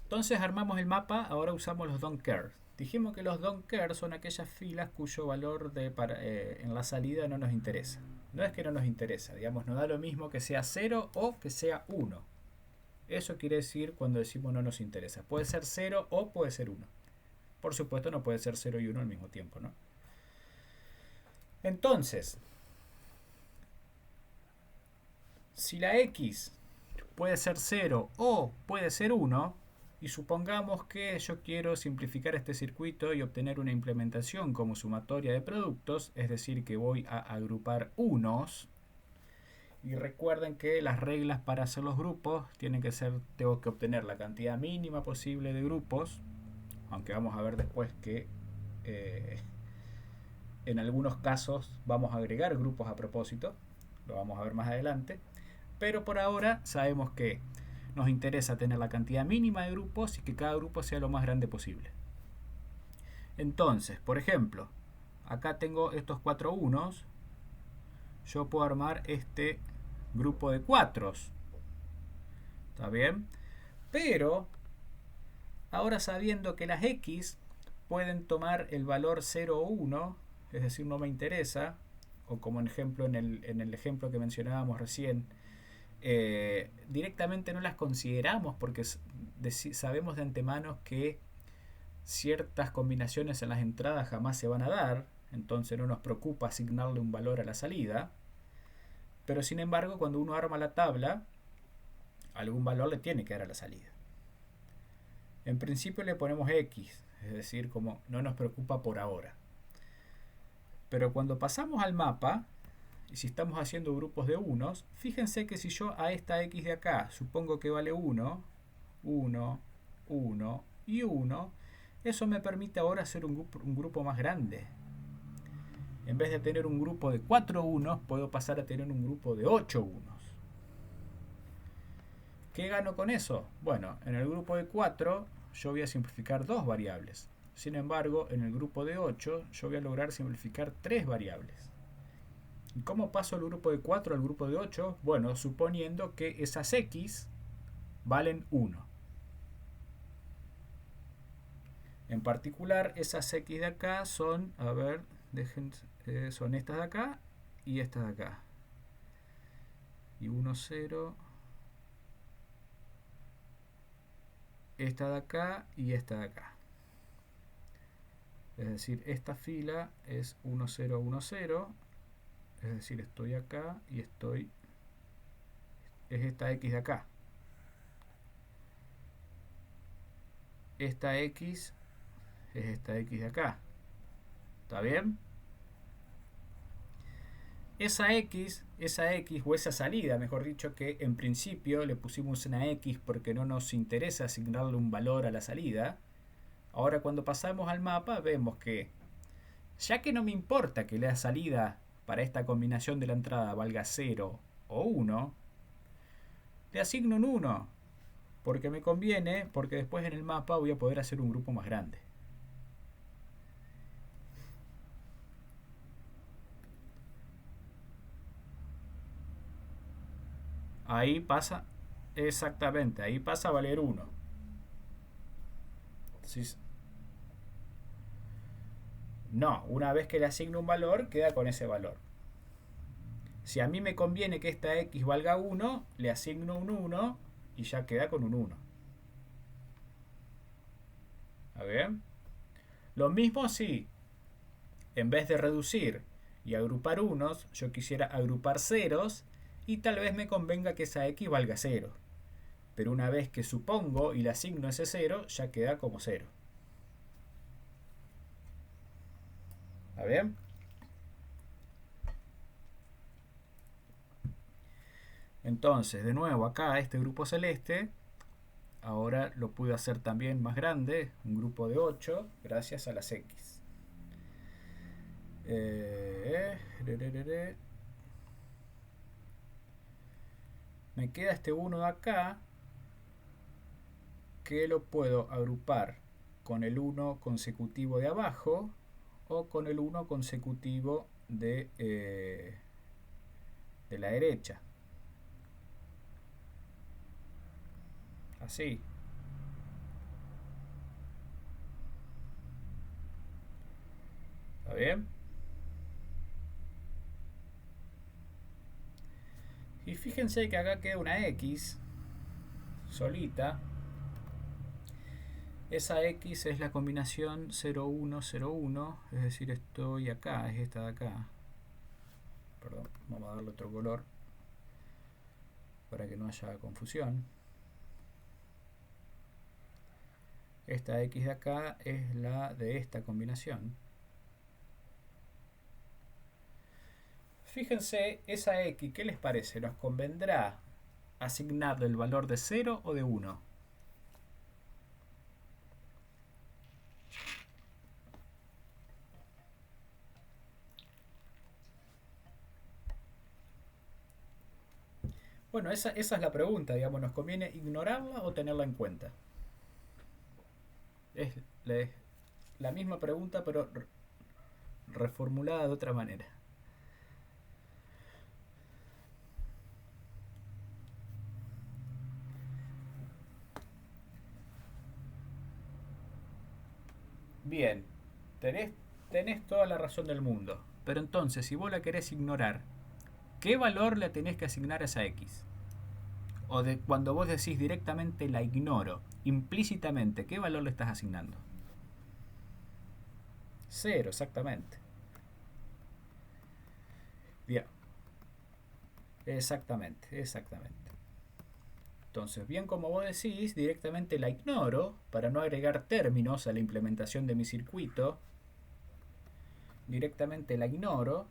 Entonces armamos el mapa, ahora usamos los don't care. Dijimos que los don't care son aquellas filas cuyo valor en la salida no nos interesa. No es que no nos interesa, digamos, nos da lo mismo que sea 0 o que sea 1. Eso quiere decir cuando decimos no nos interesa. Puede ser 0 o puede ser 1. Por supuesto no puede ser 0 y 1 al mismo tiempo, ¿no? Entonces, si la X puede ser 0 o puede ser 1, Y supongamos que yo quiero simplificar este circuito y obtener una implementación como sumatoria de productos, es decir, que voy a agrupar unos. Y recuerden que las reglas para hacer los grupos tienen que ser, tengo que obtener la cantidad mínima posible de grupos, aunque vamos a ver después que eh, en algunos casos vamos a agregar grupos a propósito, lo vamos a ver más adelante, pero por ahora sabemos que nos interesa tener la cantidad mínima de grupos y que cada grupo sea lo más grande posible. Entonces, por ejemplo, acá tengo estos 4 unos, yo puedo armar este grupo de 4. ¿Está bien? Pero, ahora sabiendo que las X pueden tomar el valor 0 o 1, es decir, no me interesa, o como ejemplo en el ejemplo que mencionábamos recién, directamente no las consideramos porque sabemos de antemano que ciertas combinaciones en las entradas jamás se van a dar, entonces no nos preocupa asignarle un valor a la salida, pero sin embargo cuando uno arma la tabla, algún valor le tiene que dar a la salida. En principio le ponemos X, es decir, como no nos preocupa por ahora. Pero cuando pasamos al mapa, y si estamos haciendo grupos de unos, fíjense que si yo a esta X de acá supongo que vale 1, 1, 1 y 1, eso me permite ahora hacer un grupo más grande. En vez de tener un grupo de 4 unos, puedo pasar a tener un grupo de 8 unos. ¿Qué gano con eso? Bueno, en el grupo de 4 yo voy a simplificar 2 variables. Sin embargo, en el grupo de 8 yo voy a lograr simplificar 3 variables. ¿Y cómo paso del grupo de 4 al grupo de 8? Bueno, suponiendo que esas X valen 1. En particular, esas X de acá son, a ver, son estas de acá y estas de acá. Y 1, 0. Esta de acá y esta de acá. Es decir, esta fila es 1, 0, 1, 0. Es decir, estoy acá y estoy... es esta X de acá. Esta X es esta X de acá. ¿Está bien? Esa X o esa salida, mejor dicho, que en principio le pusimos una X porque no nos interesa asignarle un valor a la salida. Ahora cuando pasamos al mapa vemos que, ya que no me importa que la salida para esta combinación de la entrada valga 0 o 1, le asigno un 1, porque me conviene, porque después en el mapa voy a poder hacer un grupo más grande. Ahí pasa, exactamente, ahí pasa a valer 1. No, una vez que le asigno un valor, queda con ese valor. Si a mí me conviene que esta X valga 1, le asigno un 1 y ya queda con un 1. ¿Está bien? Lo mismo si, en vez de reducir y agrupar unos, yo quisiera agrupar ceros y tal vez me convenga que esa X valga 0. Pero una vez que supongo y le asigno ese 0, ya queda como 0. ¿Está bien? Entonces, de nuevo, acá este grupo celeste, ahora lo pude hacer también más grande, un grupo de 8, gracias a las X. Me queda este 1 de acá, que lo puedo agrupar con el 1 consecutivo de abajo o con el 1 consecutivo de la derecha. Así. ¿Está bien? Y fíjense que acá queda una X solita. Esa X es la combinación 0, 1, 0, 1. Es decir, estoy acá, es esta de acá. Perdón, vamos a darle otro color para que no haya confusión. Esta x de acá es la de esta combinación. Fíjense, esa x, ¿qué les parece? ¿Nos convendrá asignarle el valor de 0 o de 1? Bueno, esa es la pregunta, digamos, ¿nos conviene ignorarla o tenerla en cuenta? Es la misma pregunta, pero reformulada de otra manera. Bien, tenés toda la razón del mundo. Pero entonces, si vos la querés ignorar, ¿qué valor le tenés que asignar a esa x? O de cuando vos decís directamente la ignoro, implícitamente, ¿qué valor le estás asignando? 0, exactamente. Bien, exactamente. Entonces, bien como vos decís, directamente la ignoro para no agregar términos a la implementación de mi circuito. Directamente la ignoro,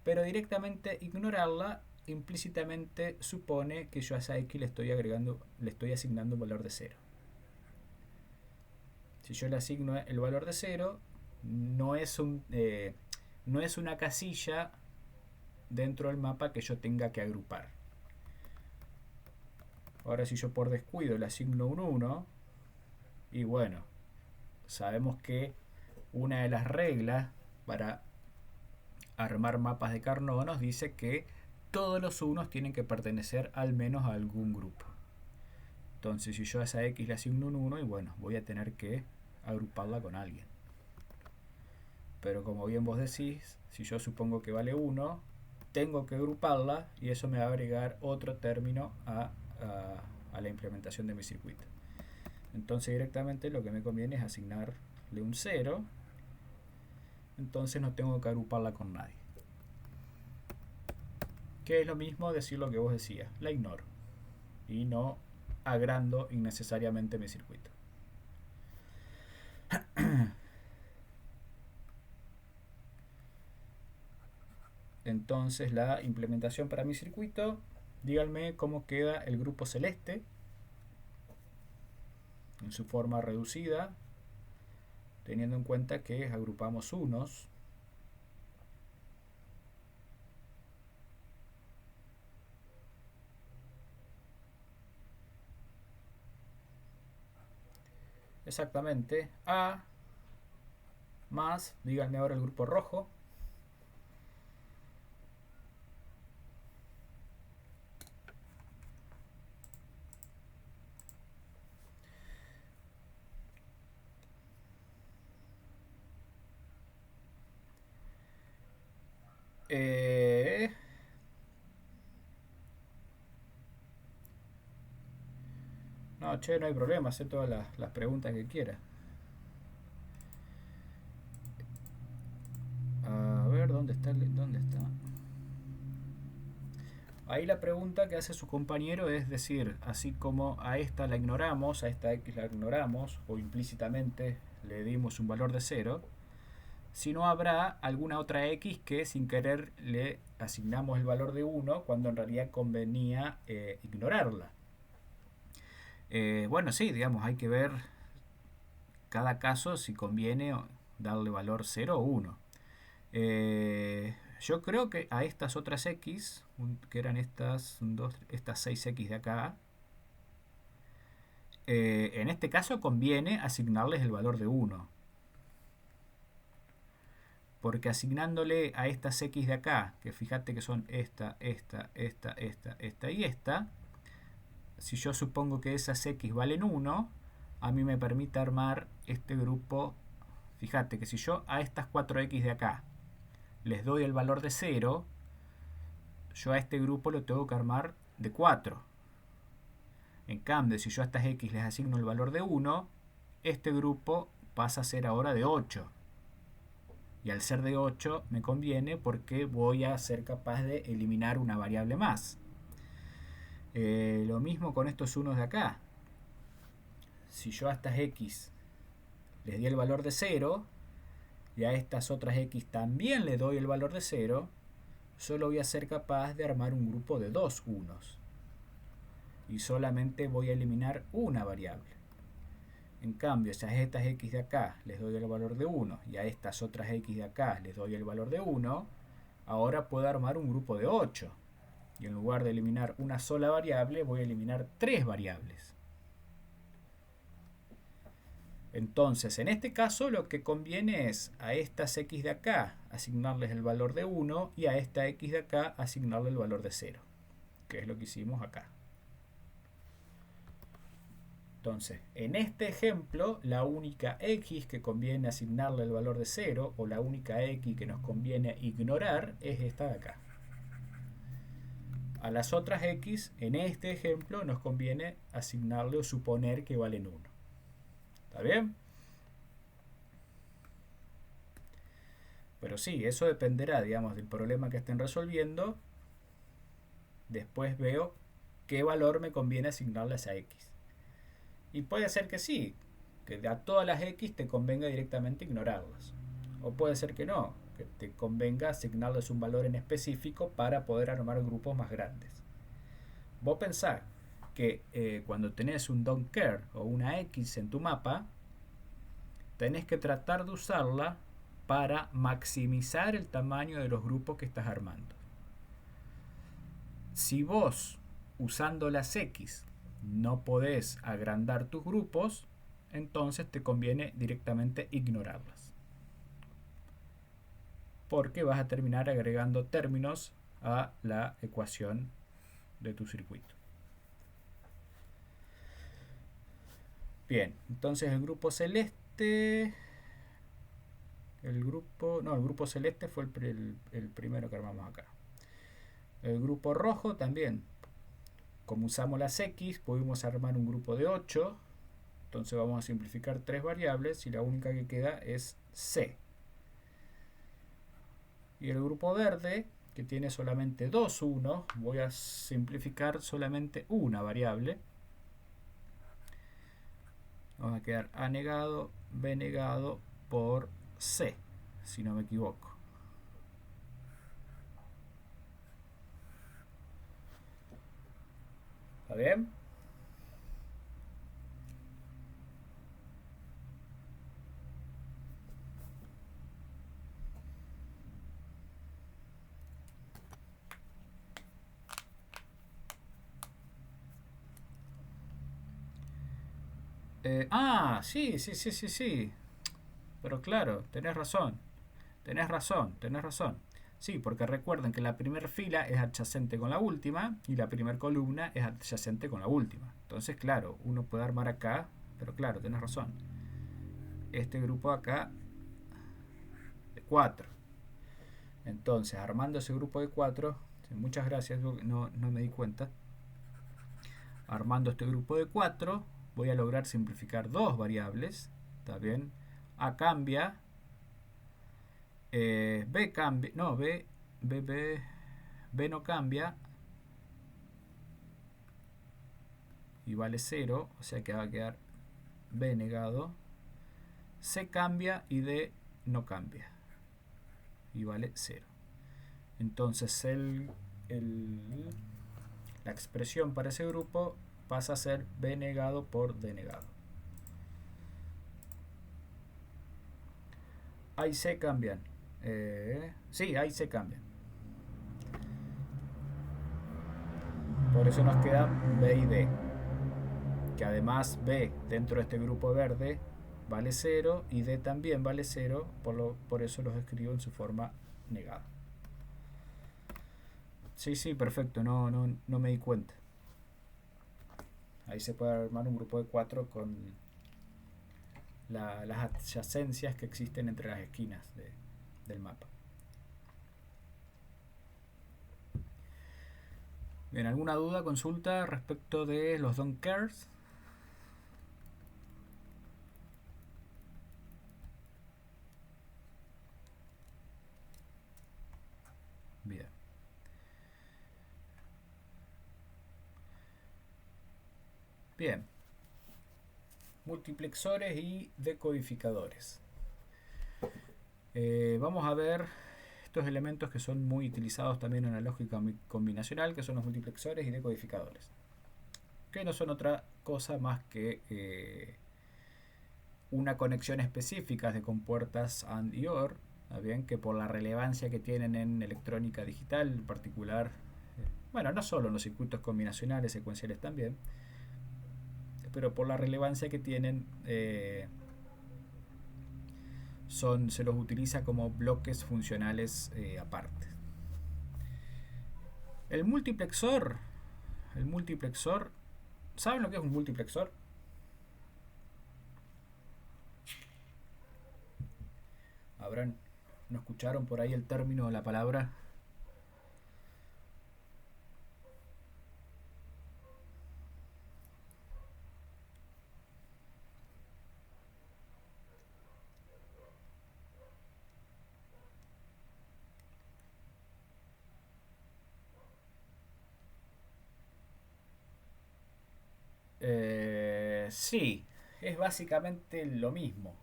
pero directamente ignorarla implícitamente supone que yo a esa x le estoy asignando un valor de 0. Si yo le asigno el valor de 0, no es, no es una casilla dentro del mapa que yo tenga que agrupar. Ahora si yo por descuido le asigno un 1, y bueno, sabemos que una de las reglas para armar mapas de Carnot nos dice que todos los unos tienen que pertenecer al menos a algún grupo. Entonces si yo a esa x le asigno un 1, y bueno, voy a tener que agruparla con alguien. Pero como bien vos decís, si yo supongo que vale 1, tengo que agruparla y eso me va a agregar otro término a la implementación de mi circuito. Entonces directamente lo que me conviene es asignarle un 0. Entonces no tengo que agruparla con nadie. Que es lo mismo decir lo que vos decías, la ignoro. Y no agrando innecesariamente mi circuito. Entonces la implementación para mi circuito, díganme cómo queda el grupo celeste en su forma reducida, teniendo en cuenta que agrupamos unos. Exactamente, A más, díganme ahora el grupo rojo. No, che, no hay problema, hacer todas las preguntas que quiera. A ver, ¿dónde está? ¿Dónde está? Ahí la pregunta que hace su compañero es decir, así como a esta la ignoramos, a esta x la ignoramos, o implícitamente le dimos un valor de 0, si no habrá alguna otra x que sin querer le asignamos el valor de 1 cuando en realidad convenía ignorarla. Bueno, sí, digamos, hay que ver cada caso si conviene darle valor 0 o 1. Yo creo que a estas otras x, que eran estas 6x de acá, en este caso conviene asignarles el valor de 1. Porque asignándole a estas x de acá, que fíjate que son esta y esta, si yo supongo que esas x valen 1, a mí me permite armar este grupo. Fíjate que si yo a estas 4x de acá les doy el valor de 0, yo a este grupo lo tengo que armar de 4. En cambio, si yo a estas x les asigno el valor de 1, este grupo pasa a ser ahora de 8. Y al ser de 8 me conviene porque voy a ser capaz de eliminar una variable más. Lo mismo con estos unos de acá. Si yo a estas x les di el valor de 0 y a estas otras x también le doy el valor de 0, solo voy a ser capaz de armar un grupo de dos unos. Y solamente voy a eliminar una variable. En cambio, si a estas x de acá les doy el valor de 1 y a estas otras x de acá les doy el valor de 1, ahora puedo armar un grupo de 8. Y en lugar de eliminar una sola variable, voy a eliminar tres variables. Entonces, en este caso lo que conviene es a estas x de acá asignarles el valor de 1 y a esta x de acá asignarle el valor de 0, que es lo que hicimos acá. Entonces, en este ejemplo, la única x que conviene asignarle el valor de 0 o la única x que nos conviene ignorar es esta de acá. A las otras x, en este ejemplo, nos conviene asignarle o suponer que valen 1. ¿Está bien? Pero sí, eso dependerá, digamos, del problema que estén resolviendo. Después veo qué valor me conviene asignarle a esa x. Y puede ser que sí, que a todas las x te convenga directamente ignorarlas. O puede ser que no, que te convenga asignarles un valor en específico para poder armar grupos más grandes. Vos pensás que cuando tenés un don't care o una x en tu mapa, tenés que tratar de usarla para maximizar el tamaño de los grupos que estás armando. Si vos, usando las x, no podés agrandar tus grupos, entonces te conviene directamente ignorarlas. Porque vas a terminar agregando términos a la ecuación de tu circuito. Bien, entonces el grupo celeste... El grupo celeste fue el primero que armamos acá. El grupo rojo también. Como usamos las x, pudimos armar un grupo de 8. Entonces vamos a simplificar tres variables y la única que queda es c. Y el grupo verde, que tiene solamente dos unos, voy a simplificar solamente una variable. Vamos a quedar a negado, b negado por c, si no me equivoco. ¿Está bien? Sí. Pero claro, tenés razón. Sí, porque recuerden que la primera fila es adyacente con la última y la primera columna es adyacente con la última. Entonces, claro, uno puede armar acá, pero claro, tenés razón. Este grupo acá de 4. Entonces, armando ese grupo de 4, muchas gracias, no me di cuenta. Armando este grupo de 4, voy a lograr simplificar dos variables. ¿Está bien? A cambia. B cambia. No, B no cambia. Y vale 0. O sea que va a quedar B negado. C cambia y D no cambia. Y vale 0. Entonces la expresión para ese grupo pasa a ser B negado por D negado. A y C cambian. Sí, A y C cambian. Por eso nos queda B y D. Que además B dentro de este grupo verde vale 0 y D también vale 0. Por eso los escribo en su forma negada. Sí, perfecto. No me di cuenta. Ahí se puede armar un grupo de 4 con las adyacencias que existen entre las esquinas del mapa. Bien, ¿alguna duda, consulta respecto de los don't cares? Bien. Bien. multiplexores y decodificadores. Vamos a ver estos elementos que son muy utilizados también en la lógica combinacional, que son los multiplexores y decodificadores, que no son otra cosa más que una conexión específica de compuertas AND y OR, bien, que por la relevancia que tienen en electrónica digital en particular, bueno, no solo en los circuitos combinacionales, secuenciales también, pero por la relevancia que tienen, se los utiliza como bloques funcionales aparte. El multiplexor, ¿saben lo que es un multiplexor? ¿No escucharon por ahí el término de la palabra? Sí, es básicamente lo mismo.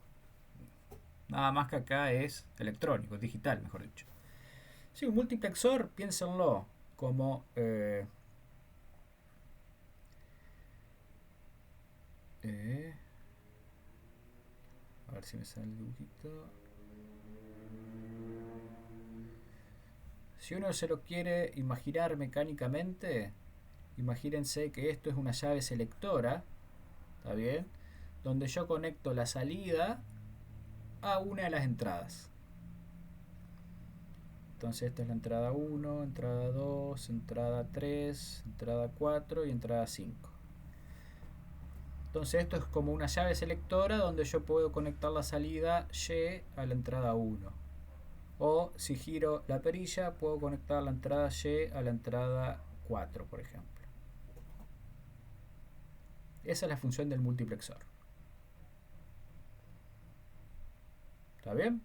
Nada más que acá es electrónico, digital, mejor dicho. Sí, un multiplexor, piénsenlo como a ver si me sale el dibujito. Si uno se lo quiere imaginar mecánicamente, imagínense que esto es una llave selectora, ¿está bien? Donde yo conecto la salida a una de las entradas. Entonces esta es la entrada 1, entrada 2, entrada 3, entrada 4 y entrada 5. Entonces esto es como una llave selectora donde yo puedo conectar la salida Y a la entrada 1. O si giro la perilla puedo conectar la entrada Y a la entrada 4, por ejemplo. Esa es la función del multiplexor. ¿Está bien?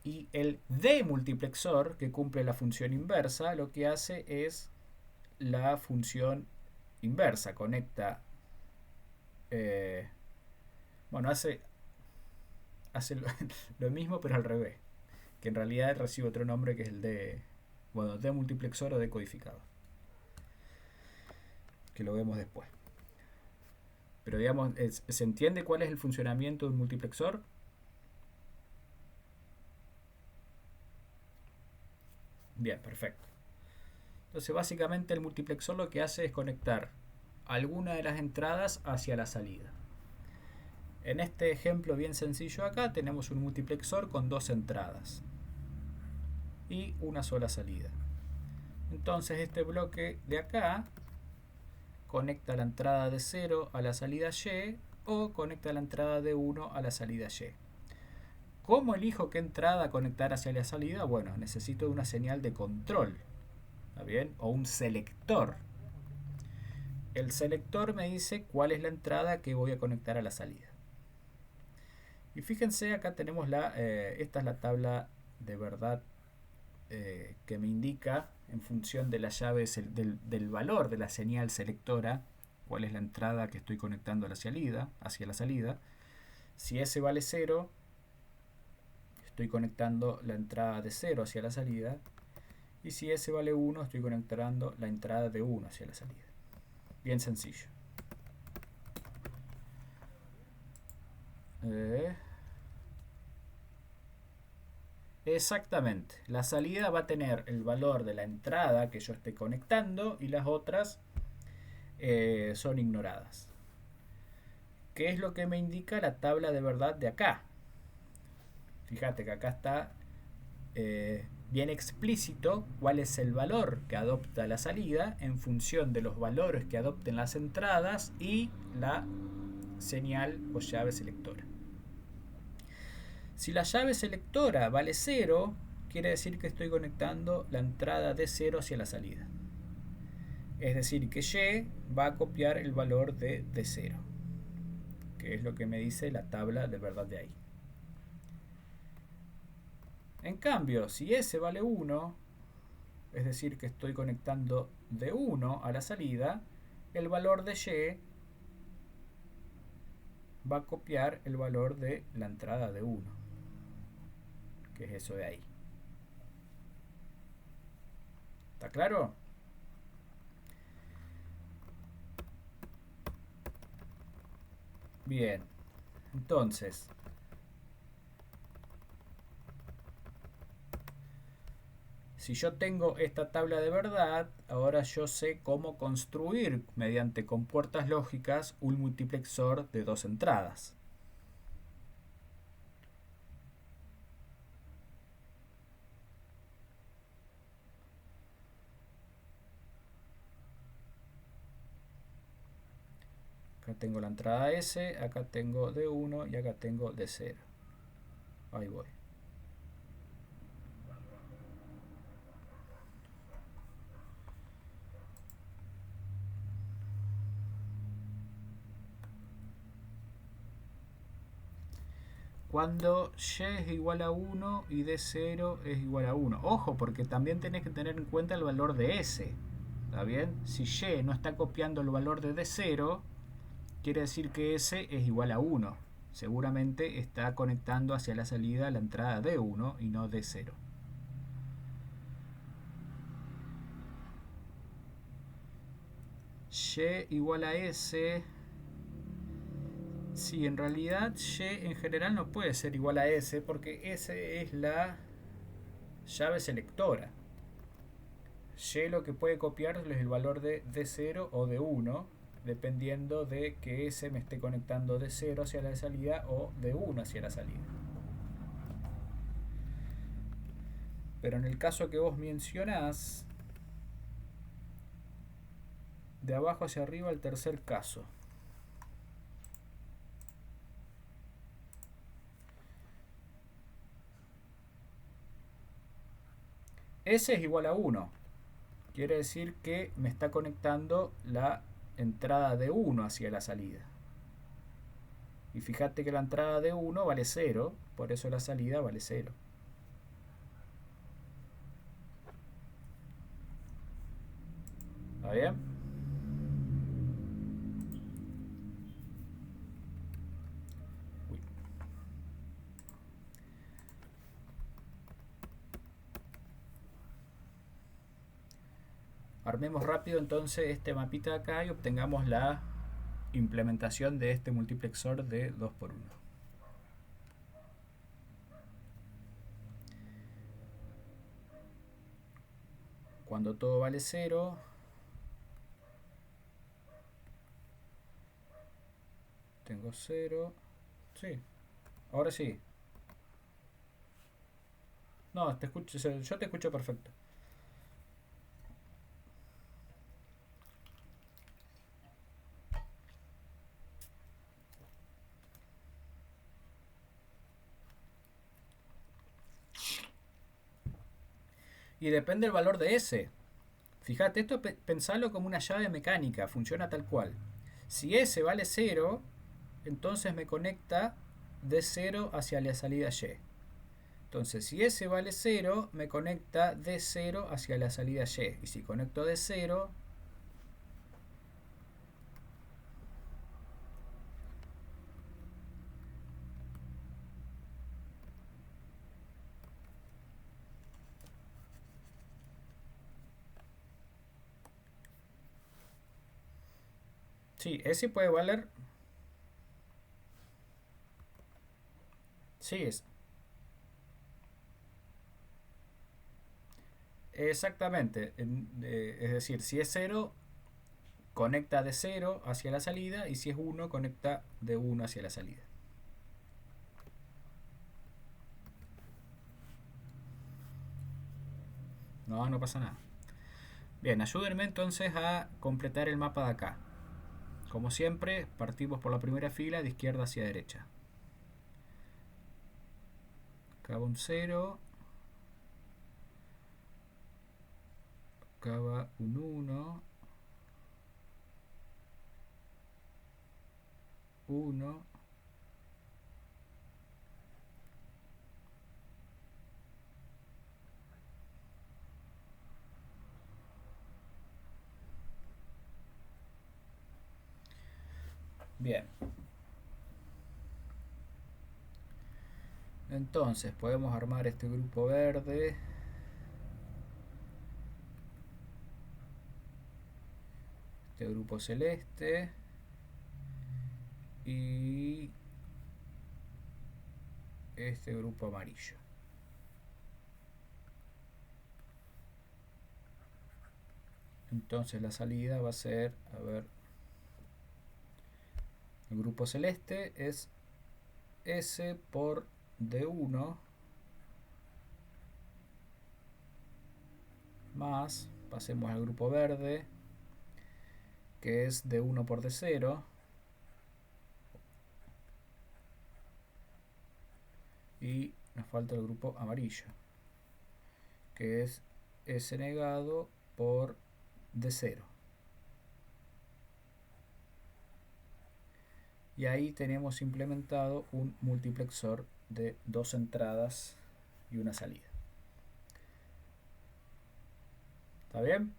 Y el demultiplexor, que cumple la función inversa, lo que hace es la función inversa. Conecta, hace lo mismo pero al revés, que en realidad recibe otro nombre que es el de, demultiplexor o decodificador, que lo vemos después. Pero digamos, ¿se entiende cuál es el funcionamiento de un multiplexor? Bien, perfecto. Entonces básicamente el multiplexor lo que hace es conectar alguna de las entradas hacia la salida. En este ejemplo bien sencillo acá tenemos un multiplexor con dos entradas y una sola salida. Entonces este bloque de acá conecta la entrada de 0 a la salida Y o conecta la entrada de 1 a la salida Y. ¿Cómo elijo qué entrada conectar hacia la salida? Bueno, necesito una señal de control, ¿está bien? O un selector. El selector me dice cuál es la entrada que voy a conectar a la salida. Y fíjense, acá tenemos esta es la tabla de verdad que me indica en función de las llaves del valor de la señal selectora cuál es la entrada que estoy conectando a hacia la salida. Si S vale 0, estoy conectando la entrada de 0 hacia la salida. Y si S vale 1, estoy conectando la entrada de 1 hacia la salida. Bien sencillo. Exactamente. La salida va a tener el valor de la entrada que yo esté conectando y las otras son ignoradas. ¿Qué es lo que me indica la tabla de verdad de acá? Fíjate que acá está bien explícito cuál es el valor que adopta la salida en función de los valores que adopten las entradas y la señal o llave selectora. Si la llave selectora vale 0, quiere decir que estoy conectando la entrada de 0 hacia la salida. Es decir, que Y va a copiar el valor de 0, que es lo que me dice la tabla de verdad de ahí. En cambio, si S vale 1, es decir, que estoy conectando de 1 a la salida, el valor de Y va a copiar el valor de la entrada de 1, que es eso de ahí. ¿Está claro? Bien, entonces, si yo tengo esta tabla de verdad, ahora yo sé cómo construir mediante compuertas lógicas un multiplexor de dos entradas. Acá tengo la entrada S, acá tengo D1 y acá tengo D0. Ahí voy. Cuando y es igual a 1 y D0 es igual a 1. Ojo, porque también tenés que tener en cuenta el valor de S. ¿Está bien? Si y no está copiando el valor de D0, quiere decir que S es igual a 1. Seguramente está conectando hacia la salida la entrada D1 y no D0. Y igual a S. Sí, en realidad y en general no puede ser igual a S porque S es la llave selectora. Y lo que puede copiar es el valor de D0 o de 1, dependiendo de que S me esté conectando de 0 hacia la salida o de 1 hacia la salida. Pero en el caso que vos mencionás, de abajo hacia arriba el tercer caso. S es igual a 1. Quiere decir que me está conectando la entrada de 1 hacia la salida. Y fíjate que la entrada de 1 vale 0, por eso la salida vale 0. ¿Está bien? Uy. Armemos rápido entonces este mapita de acá y obtengamos la implementación de este multiplexor de 2x1. Cuando todo vale 0, tengo 0. Sí, ahora sí. No, te escucho, yo te escucho perfecto. Y depende del valor de S. Fíjate, esto pensalo como una llave mecánica, funciona tal cual. Si S vale 0, entonces me conecta de 0 hacia la salida Y. Entonces, si S vale 0, me conecta de 0 hacia la salida Y. Y si conecto de 0, sí, S puede valer. Sí, exactamente. Es decir, si es 0, conecta de 0 hacia la salida y si es 1, conecta de 1 hacia la salida. No, no pasa nada. Bien, ayúdenme entonces a completar el mapa de acá. Como siempre, partimos por la primera fila de izquierda hacia derecha. Acá va un 0. Acá va un 1. 1. Bien. Entonces podemos armar este grupo verde, este grupo celeste y este grupo amarillo. Entonces la salida va a ser, a ver, el grupo celeste es S por D1 más, pasemos al grupo verde, que es D1 por D0, y nos falta el grupo amarillo, que es S negado por D0. Y ahí tenemos implementado un multiplexor de 2 entradas y una salida. ¿Está bien?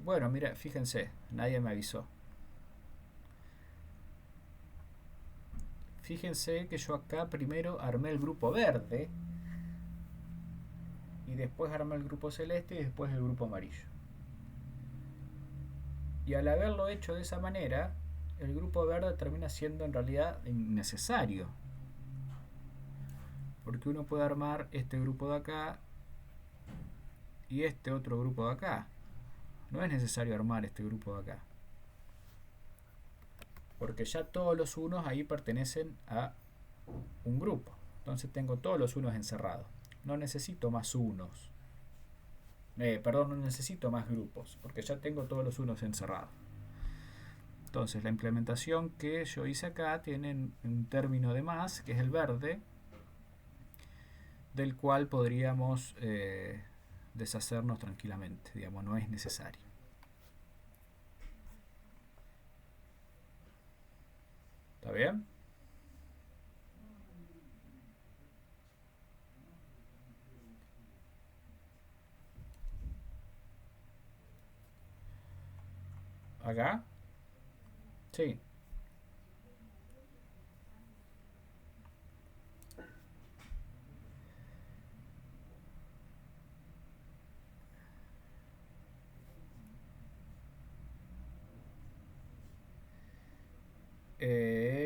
Bueno, mira, fíjense, nadie me avisó. Fíjense que yo acá primero armé el grupo verde y después armé el grupo celeste y después el grupo amarillo. Y al haberlo hecho de esa manera, el grupo verde termina siendo en realidad innecesario. Porque uno puede armar este grupo de acá y este otro grupo de acá. No es necesario armar este grupo de acá. Porque ya todos los unos ahí pertenecen a un grupo. Entonces tengo todos los unos encerrados. No necesito más unos. Perdón, no necesito más grupos. Porque ya tengo todos los unos encerrados. Entonces la implementación que yo hice acá tiene un término de más, que es el verde, del cual podríamos deshacernos tranquilamente. Digamos, no es necesario. ¿Está bien? ¿Acá? Sí.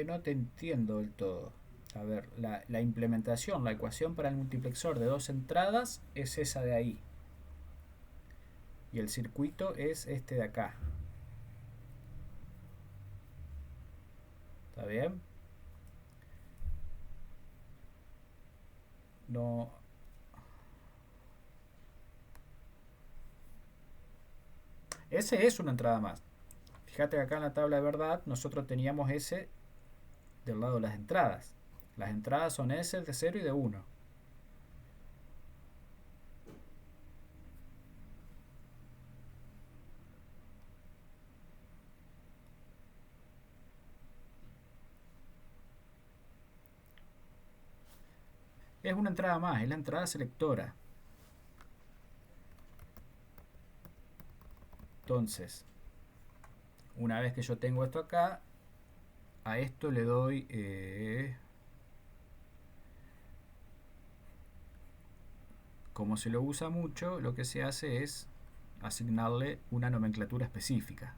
No te entiendo del todo. A ver, la implementación, la ecuación para el multiplexor de 2 entradas es esa de ahí. Y el circuito es este de acá. ¿Está bien? No. Ese es una entrada más. Fíjate que acá en la tabla de verdad nosotros teníamos S del lado de las entradas. Las entradas son S de 0 y de 1. Es una entrada más, es la entrada selectora. Entonces, una vez que yo tengo esto acá, a esto le doy como se lo usa mucho, lo que se hace es asignarle una nomenclatura específica,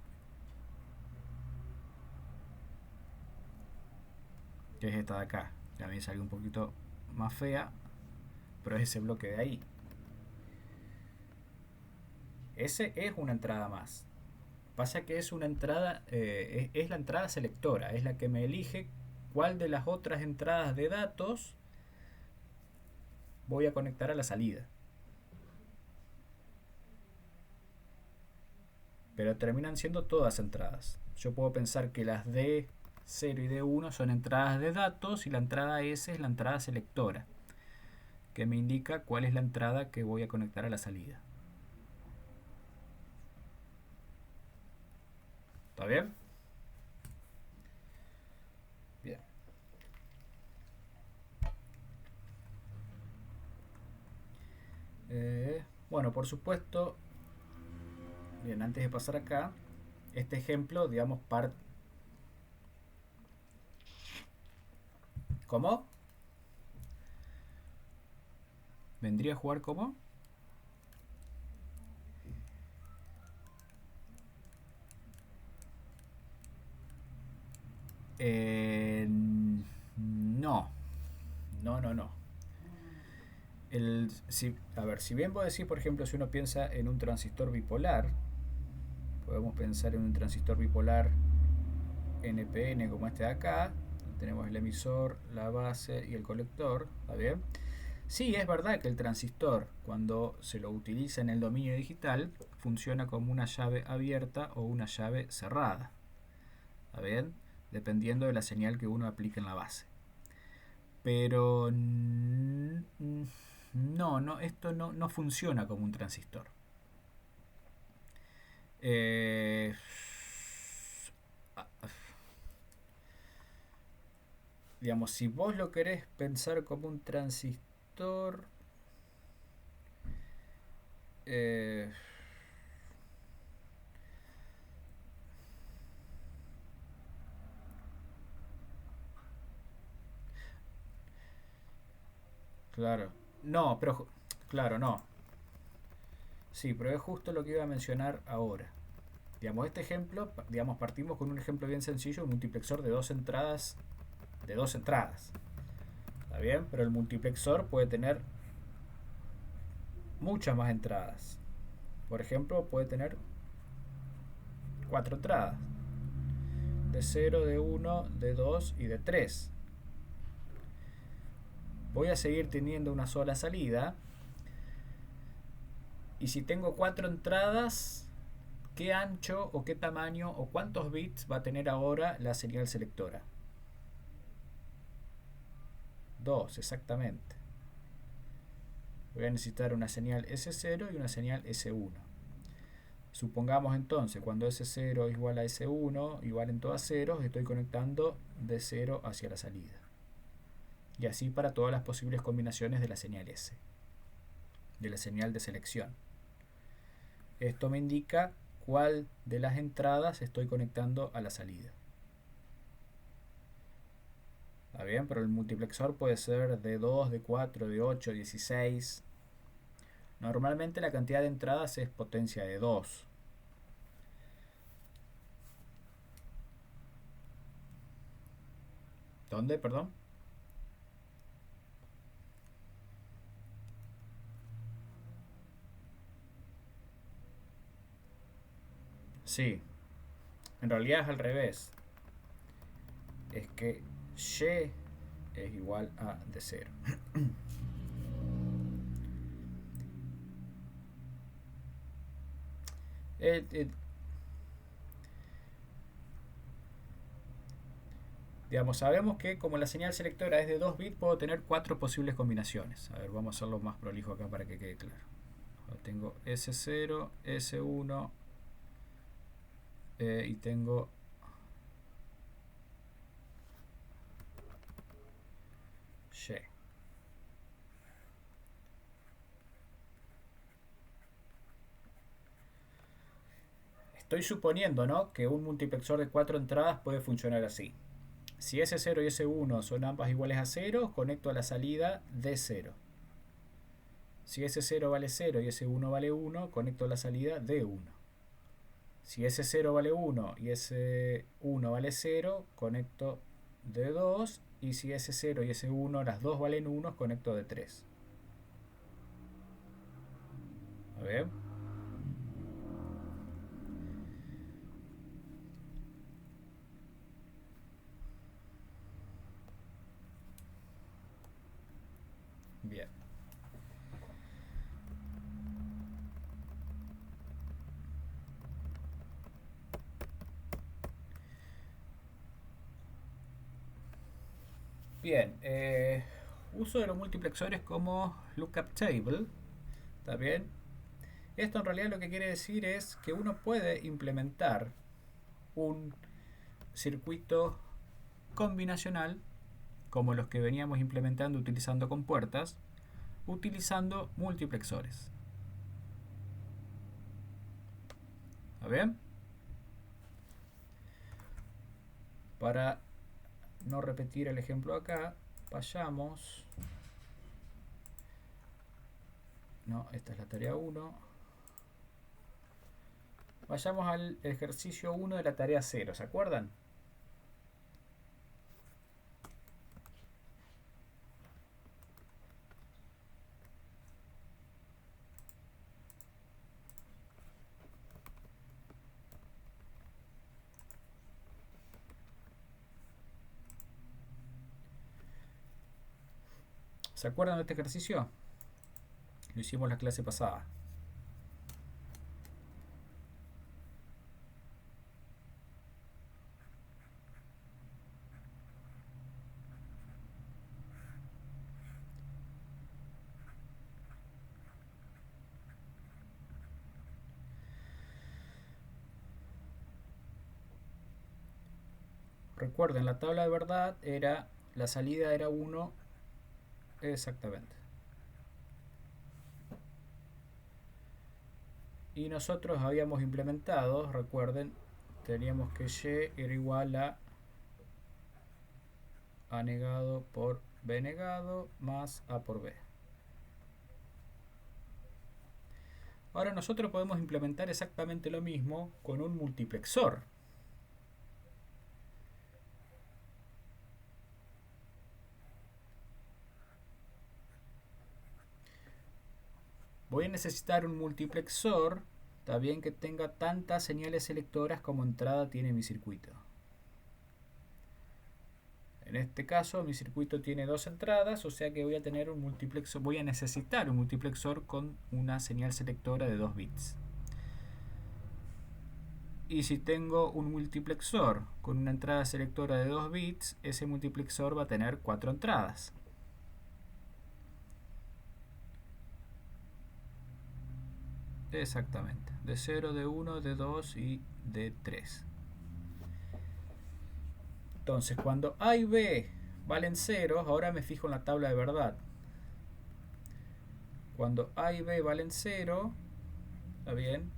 que es esta de acá. Ya me salió un poquito más fea, pero es ese bloque de ahí. Ese es una entrada más. Pasa que es una entrada, es la entrada selectora, es la que me elige cuál de las otras entradas de datos voy a conectar a la salida. Pero terminan siendo todas entradas. Yo puedo pensar que las D0 y D1 son entradas de datos y la entrada S es la entrada selectora, que me indica cuál es la entrada que voy a conectar a la salida. ¿Está bien? Bien. Bueno, por supuesto, Bien, antes de pasar acá, este ejemplo, digamos, ¿Cómo? ¿Vendría a jugar cómo? No, no. A ver, si bien vos decís, por ejemplo, si uno piensa en un transistor bipolar, podemos pensar en un transistor bipolar NPN como este de acá. Tenemos el emisor, la base y el colector, ¿está bien? Sí, es verdad que el transistor, cuando se lo utiliza en el dominio digital, funciona como una llave abierta o una llave cerrada, ¿está bien? Dependiendo de la señal que uno aplique en la base. Pero no, esto no funciona como un transistor. Eh, digamos, si vos lo querés pensar como un transistor, eh, claro, no, pero claro, no. Sí, pero es justo lo que iba a mencionar ahora. Digamos, este ejemplo, digamos, partimos con un ejemplo bien sencillo, un multiplexor de dos entradas, de dos entradas. ¿Está bien? Pero el multiplexor puede tener muchas más entradas. Por ejemplo, puede tener cuatro entradas. De cero, de uno, de 2 y de 3. Voy a seguir teniendo una sola salida. Y si tengo cuatro entradas, ¿qué ancho o qué tamaño o cuántos bits va a tener ahora la señal selectora? 2, exactamente. Voy a necesitar una señal S0 y una señal S1. Supongamos entonces, cuando S0 es igual a S1, igual en todas ceros, estoy conectando de 0 hacia la salida. Y así para todas las posibles combinaciones de la señal S, de la señal de selección. Esto me indica cuál de las entradas estoy conectando a la salida. ¿Está bien? Pero el multiplexor puede ser de 2, de 4, de 8, 16. Normalmente la cantidad de entradas es potencia de 2. ¿Dónde? Perdón. Sí, en realidad es al revés. Es que Y es igual a de 0. Eh, eh, digamos, sabemos que como la señal selectora es de 2 bits, puedo tener 4 posibles combinaciones. A ver, vamos a hacerlo más prolijo acá para que quede claro. Tengo S0, S1 y tengo Y. Estoy suponiendo, ¿no?, que un multiplexor de 4 entradas puede funcionar así. Si S0 y S1 son ambas iguales a 0, conecto a la salida D0. Si S0 vale 0 y S1 vale 1, conecto a la salida D1. Si S0 vale 1 y S1 vale 0, conecto D2. Y si S0 y S1 las dos valen 1, conecto D3. A ver. Bien. Bien. Uso de los multiplexores como lookup table. ¿Está bien? Esto en realidad lo que quiere decir es que uno puede implementar un circuito combinacional como los que veníamos implementando utilizando compuertas, utilizando multiplexores. bien? Para no repetir el ejemplo acá, vayamos. No, esta es la tarea 1. Vayamos al ejercicio 1 de la tarea 0, ¿se acuerdan? ¿Se acuerdan de este ejercicio? Lo hicimos la clase pasada. Recuerden, la tabla de verdad era, la salida era 1 exactamente. Y nosotros habíamos implementado, recuerden, teníamos que y era igual a negado por b negado más a por b. Ahora nosotros podemos implementar exactamente lo mismo con un multiplexor. Voy a necesitar un multiplexor también que tenga tantas señales selectoras como entrada tiene mi circuito. En este caso mi circuito tiene 2 entradas, o sea que voy a tener un multiplexor, voy a necesitar un multiplexor con una señal selectora de 2 bits. Y si tengo un multiplexor con una entrada selectora de 2 bits, ese multiplexor va a tener 4 entradas. Exactamente, de 0, de 1, de 2 y de 3. Entonces, cuando A y B valen 0, ahora me fijo en la tabla de verdad. Cuando A y B valen 0, ¿está bien?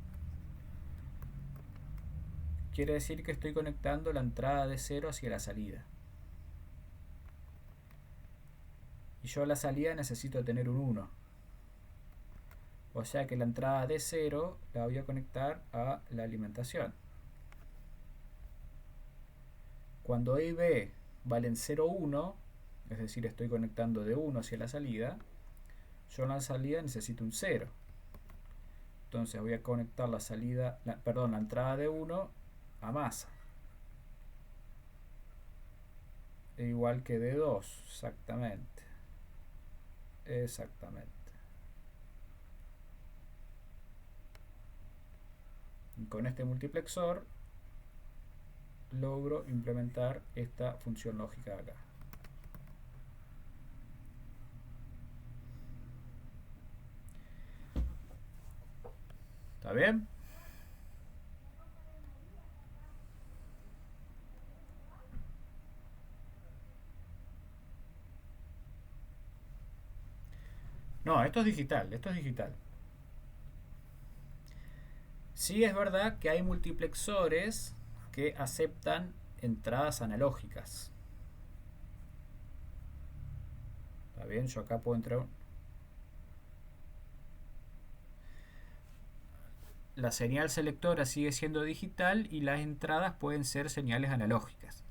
Quiere decir que estoy conectando la entrada de 0 hacia la salida. Y yo a la salida necesito tener un 1. O sea que la entrada de 0 la voy a conectar a la alimentación. Cuando A y B valen 0, 1, es decir, estoy conectando de 1 hacia la salida, yo en la salida necesito un 0. Entonces voy a conectar la entrada de 1 a masa. Igual que de 2, exactamente. Exactamente. Y con este multiplexor logro implementar esta función lógica acá. ¿Está bien? No, esto es digital, esto es digital. Sí es verdad que hay multiplexores que aceptan entradas analógicas. ¿Está bien? Yo acá puedo entrar. La señal selectora sigue siendo digital y las entradas pueden ser señales analógicas.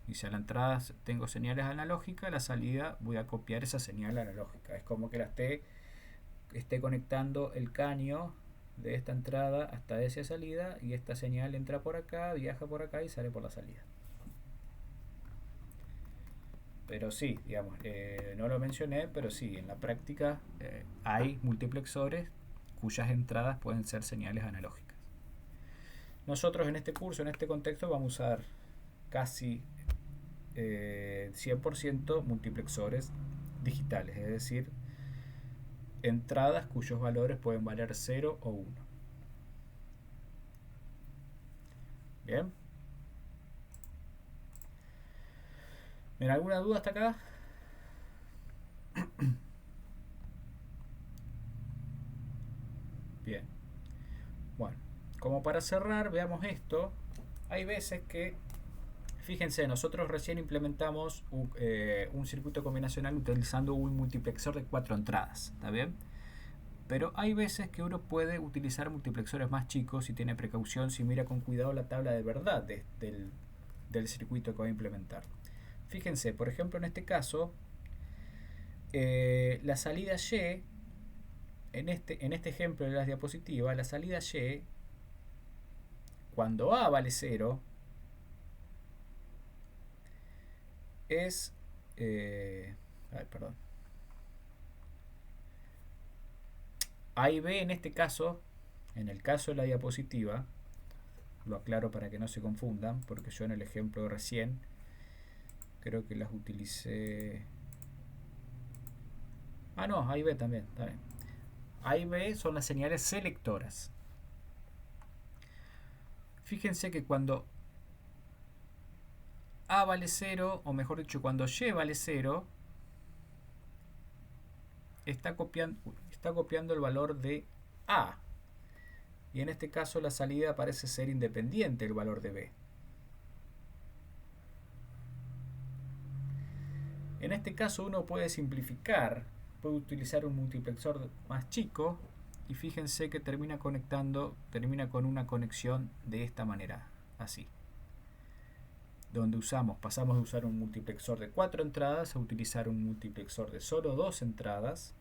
Y si a la entrada tengo señales analógicas, a la salida voy a copiar esa señal analógica. Es como que esté conectando el caño de esta entrada hasta esa salida y esta señal entra por acá, viaja por acá y sale por la salida. Pero sí, digamos, no lo mencioné, pero sí, en la práctica hay multiplexores cuyas entradas pueden ser señales analógicas. Nosotros en este curso, en este contexto, vamos a usar casi 100% multiplexores digitales, es decir, entradas cuyos valores pueden valer 0 o 1. Bien. ¿Ven alguna duda hasta acá? Bien. Bueno, como para cerrar, veamos esto. Hay veces que, fíjense, nosotros recién implementamos un circuito combinacional utilizando un multiplexor de 4 entradas, ¿está bien? Pero hay veces que uno puede utilizar multiplexores más chicos si tiene precaución, si mira con cuidado la tabla de verdad del circuito que va a implementar. Fíjense, por ejemplo, en este caso, la salida Y, en este ejemplo de las diapositivas, la salida Y, cuando A vale 0, es... perdón. A y B en este caso, en el caso de la diapositiva, lo aclaro para que no se confundan, porque yo en el ejemplo de recién creo que las utilicé... Ah, no, A y B también, está bien. A y B son las señales selectoras. Fíjense que cuando A vale 0, o mejor dicho, cuando Y vale 0, está copiando el valor de A. Y en este caso la salida parece ser independiente del valor de B. En este caso uno puede simplificar, puede utilizar un multiplexor más chico y fíjense que termina con una conexión de esta manera, así. Donde pasamos de usar un multiplexor de 4 entradas a utilizar un multiplexor de solo 2 entradas,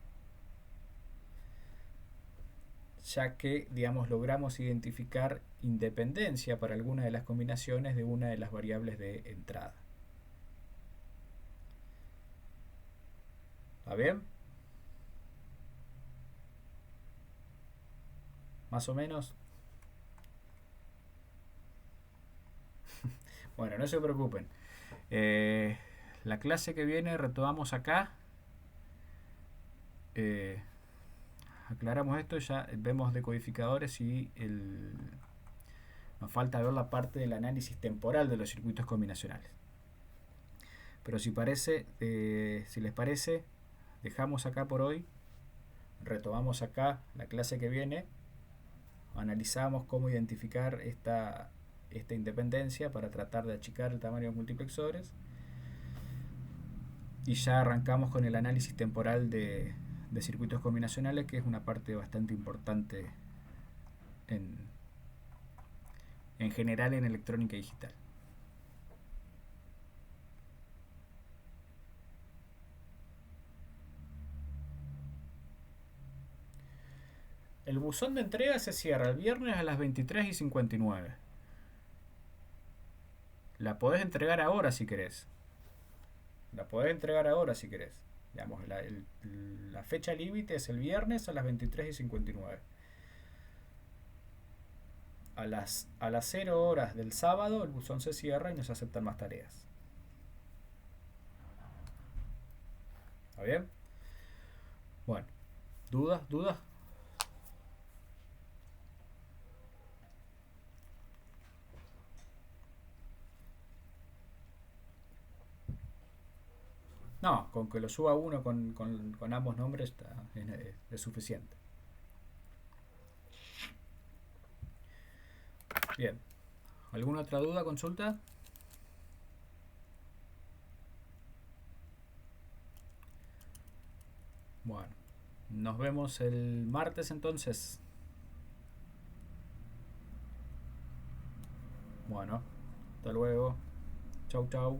ya que, digamos, logramos identificar independencia para alguna de las combinaciones de una de las variables de entrada. ¿Está bien? Más o menos. Bueno, no se preocupen. La clase que viene retomamos acá. Aclaramos esto, ya vemos decodificadores y nos falta ver la parte del análisis temporal de los circuitos combinacionales. Pero si les parece, dejamos acá por hoy. Retomamos acá la clase que viene. Analizamos cómo identificar esta independencia para tratar de achicar el tamaño de los multiplexores. Y ya arrancamos con el análisis temporal de circuitos combinacionales, que es una parte bastante importante en general en electrónica digital. El buzón de entrega se cierra el viernes a las 23:59. La podés entregar ahora si querés. Digamos, la fecha límite es el viernes a las 23:59. A las 0 horas del sábado el buzón se cierra y no se aceptan más tareas. ¿Está bien? Bueno, ¿dudas? No, con que lo suba uno con ambos nombres es suficiente. Bien. ¿Alguna otra duda, consulta? Bueno, nos vemos el martes entonces. Bueno, hasta luego. Chau, chau.